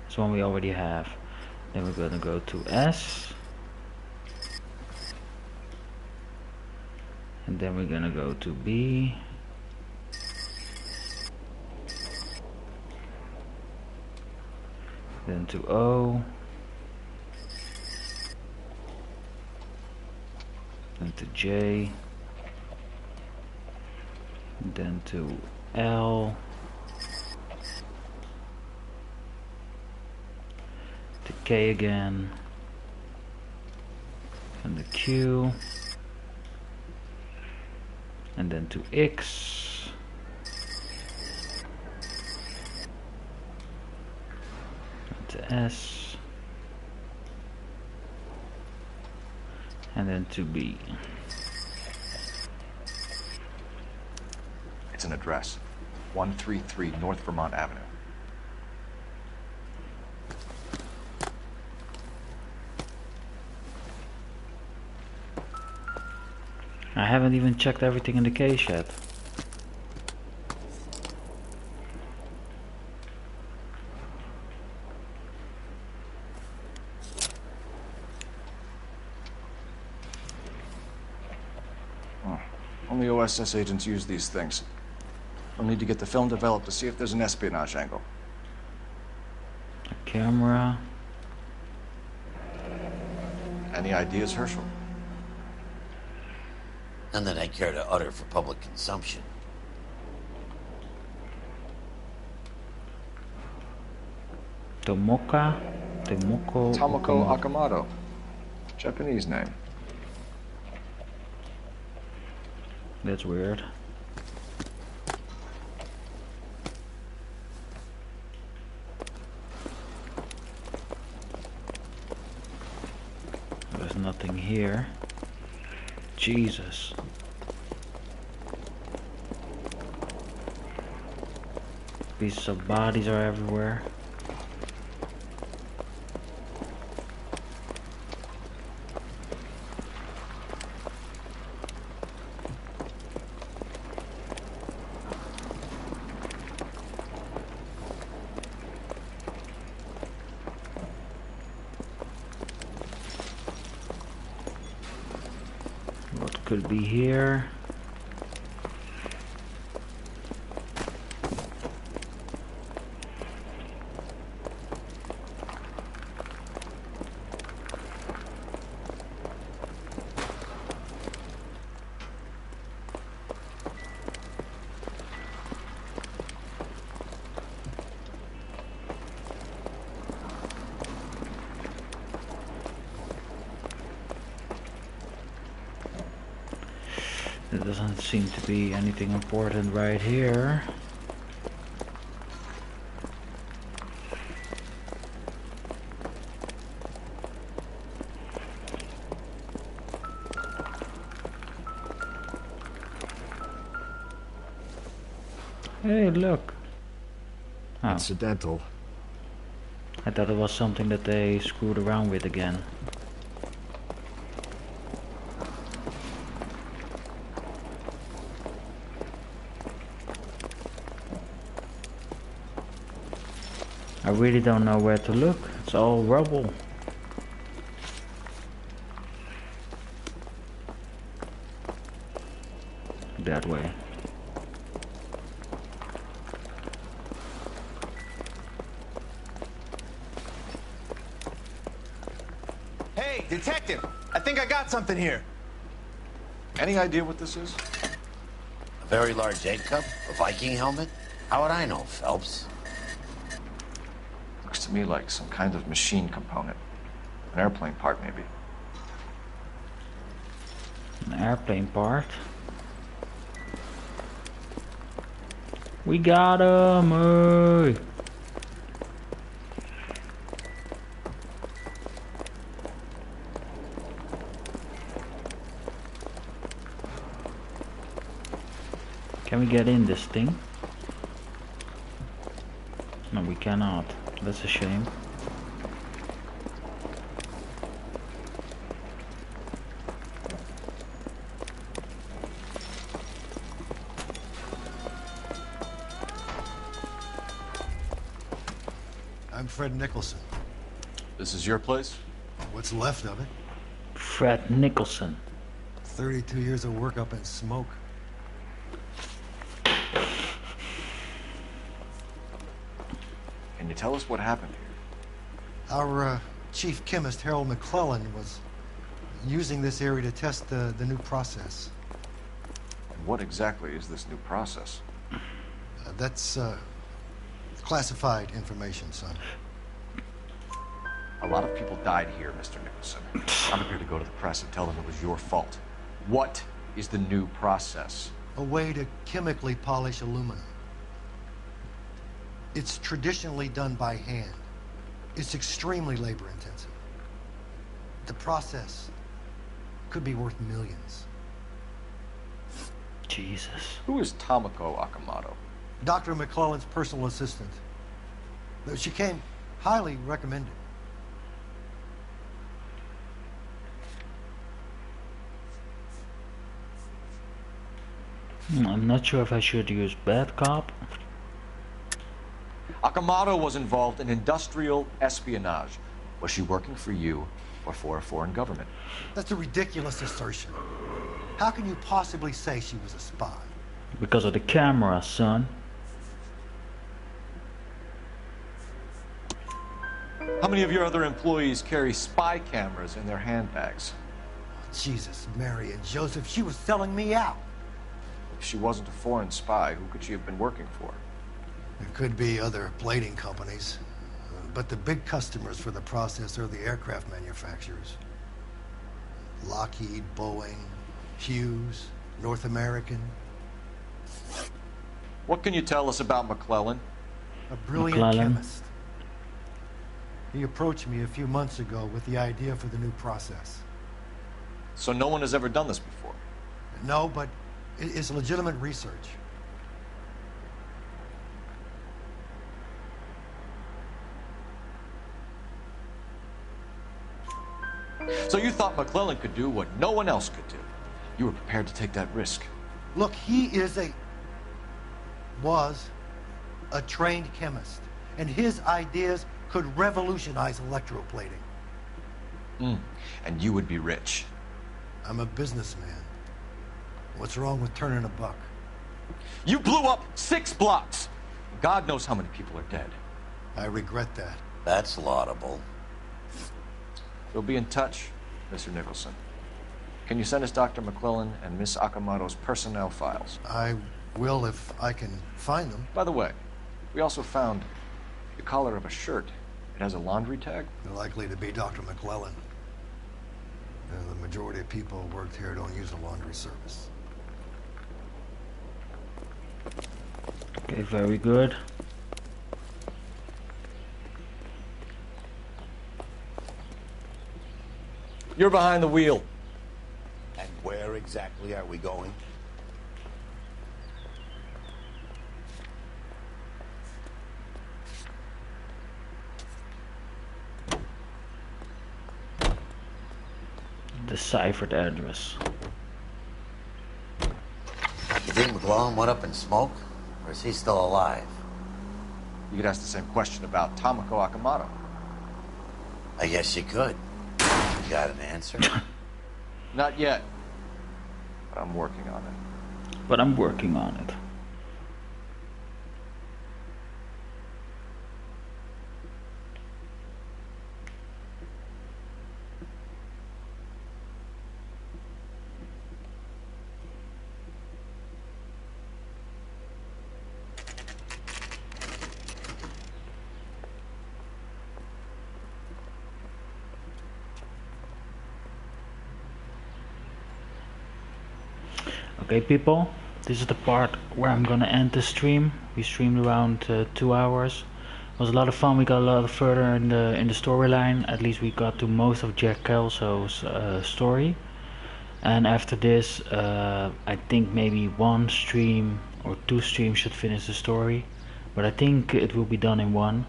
Speaker 1: This one we already have. Then we're gonna go to S. And then we're gonna go to B. Then to O. Then to J. Then to L, to K again, and the Q, and then to X, and to S, and then to B.
Speaker 5: It's an address. 133 North Vermont Avenue.
Speaker 1: I haven't even checked everything in the case yet.
Speaker 5: Oh, only OSS agents use these things. We'll need to get the film developed to see if there's an espionage angle.
Speaker 1: A camera.
Speaker 5: Any ideas, Herschel?
Speaker 4: None that I care to utter for public consumption.
Speaker 1: Tomoko
Speaker 5: Akamoto. Japanese name.
Speaker 1: That's weird. There's nothing here. Jesus. Pieces of bodies are everywhere. What could be here? There doesn't seem to be anything important right here. Hey, look. Oh.
Speaker 5: Incidental.
Speaker 1: I thought it was something that they screwed around with again. I really don't know where to look. It's all rubble. That way.
Speaker 20: Hey, detective! I think I got something here.
Speaker 5: Any idea what this is?
Speaker 4: A very large egg cup? A Viking helmet? How would I know, Phelps?
Speaker 5: Looks to me like some kind of machine component. An airplane part, maybe.
Speaker 1: An airplane part. We got him! Hey. Can we get in this thing? No, we cannot. That's a shame.
Speaker 8: I'm Fred Nicholson.
Speaker 5: This is your place?
Speaker 8: What's left of it?
Speaker 1: Fred Nicholson.
Speaker 8: 32 years of work up in smoke.
Speaker 5: Can you tell us what happened here?
Speaker 8: Our chief chemist, Harold McClellan, was using this area to test the new process.
Speaker 5: And what exactly is this new process?
Speaker 8: That's classified information, son.
Speaker 5: A lot of people died here, Mr. Nicholson. I'm prepared to go to the press and tell them it was your fault. What is the new process?
Speaker 8: A way to chemically polish aluminum. It's traditionally done by hand. It's extremely labor intensive. The process could be worth millions.
Speaker 1: Jesus.
Speaker 5: Who is Tomoko Akamoto?
Speaker 8: Dr. McClellan's personal assistant. She came highly recommended.
Speaker 1: I'm not sure if I should use bad cop.
Speaker 5: Akamoto was involved in industrial espionage. Was she working for you or for a foreign government?
Speaker 8: That's a ridiculous assertion. How can you possibly say she was a spy?
Speaker 1: Because of the camera, son.
Speaker 5: How many of your other employees carry spy cameras in their handbags?
Speaker 8: Jesus, Mary and Joseph, she was selling me out.
Speaker 5: If she wasn't a foreign spy, who could she have been working for?
Speaker 8: There could be other plating companies, but the big customers for the process are the aircraft manufacturers. Lockheed, Boeing, Hughes, North American.
Speaker 5: What can you tell us about McClellan?
Speaker 8: A brilliant chemist. He approached me a few months ago with the idea for the new process.
Speaker 5: So no one has ever done this before?
Speaker 8: No, but it's legitimate research.
Speaker 5: So you thought McClellan could do what no one else could do. You were prepared to take that risk.
Speaker 8: Look, he was a trained chemist, and his ideas could revolutionize electroplating.
Speaker 5: And you would be rich.
Speaker 8: I'm a businessman. What's wrong with turning a buck?
Speaker 5: You blew up 6 blocks! God knows how many people are dead.
Speaker 8: I regret that.
Speaker 4: That's laudable.
Speaker 5: We'll be in touch, Mr. Nicholson. Can you send us Dr. McClellan and Miss Akamoto's personnel files?
Speaker 8: I will if I can find them.
Speaker 5: By the way, we also found the collar of a shirt. It has a laundry tag.
Speaker 8: Likely to be Dr. McClellan. The majority of people who worked here don't use a laundry service.
Speaker 1: Okay, very good.
Speaker 5: You're behind the wheel.
Speaker 4: And where exactly are we going?
Speaker 1: Deciphered address.
Speaker 4: You think McClellan went up in smoke? Or is he still alive?
Speaker 5: You could ask the same question about Tomoko Akamoto.
Speaker 4: I guess you could. You got an answer?
Speaker 5: Not yet. But I'm working on it.
Speaker 1: Okay people, this is the part where I'm gonna end the stream. We streamed around 2 hours. It was a lot of fun. We got a lot further in the storyline. At least we got to most of Jack Kelso's story. And after this, I think maybe 1 stream or 2 streams should finish the story. But I think it will be done in 1.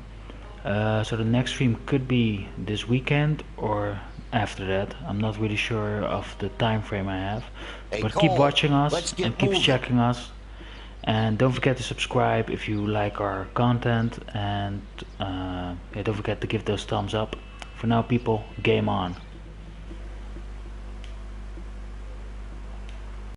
Speaker 1: So the next stream could be this weekend or after that. I'm not really sure of the time frame I have.
Speaker 4: Hey,
Speaker 1: but
Speaker 4: Cole,
Speaker 1: keep watching us and keep
Speaker 4: moving.
Speaker 1: checking us. And don't forget to subscribe if you like our content. And yeah, don't forget to give those thumbs up. For now people, game on.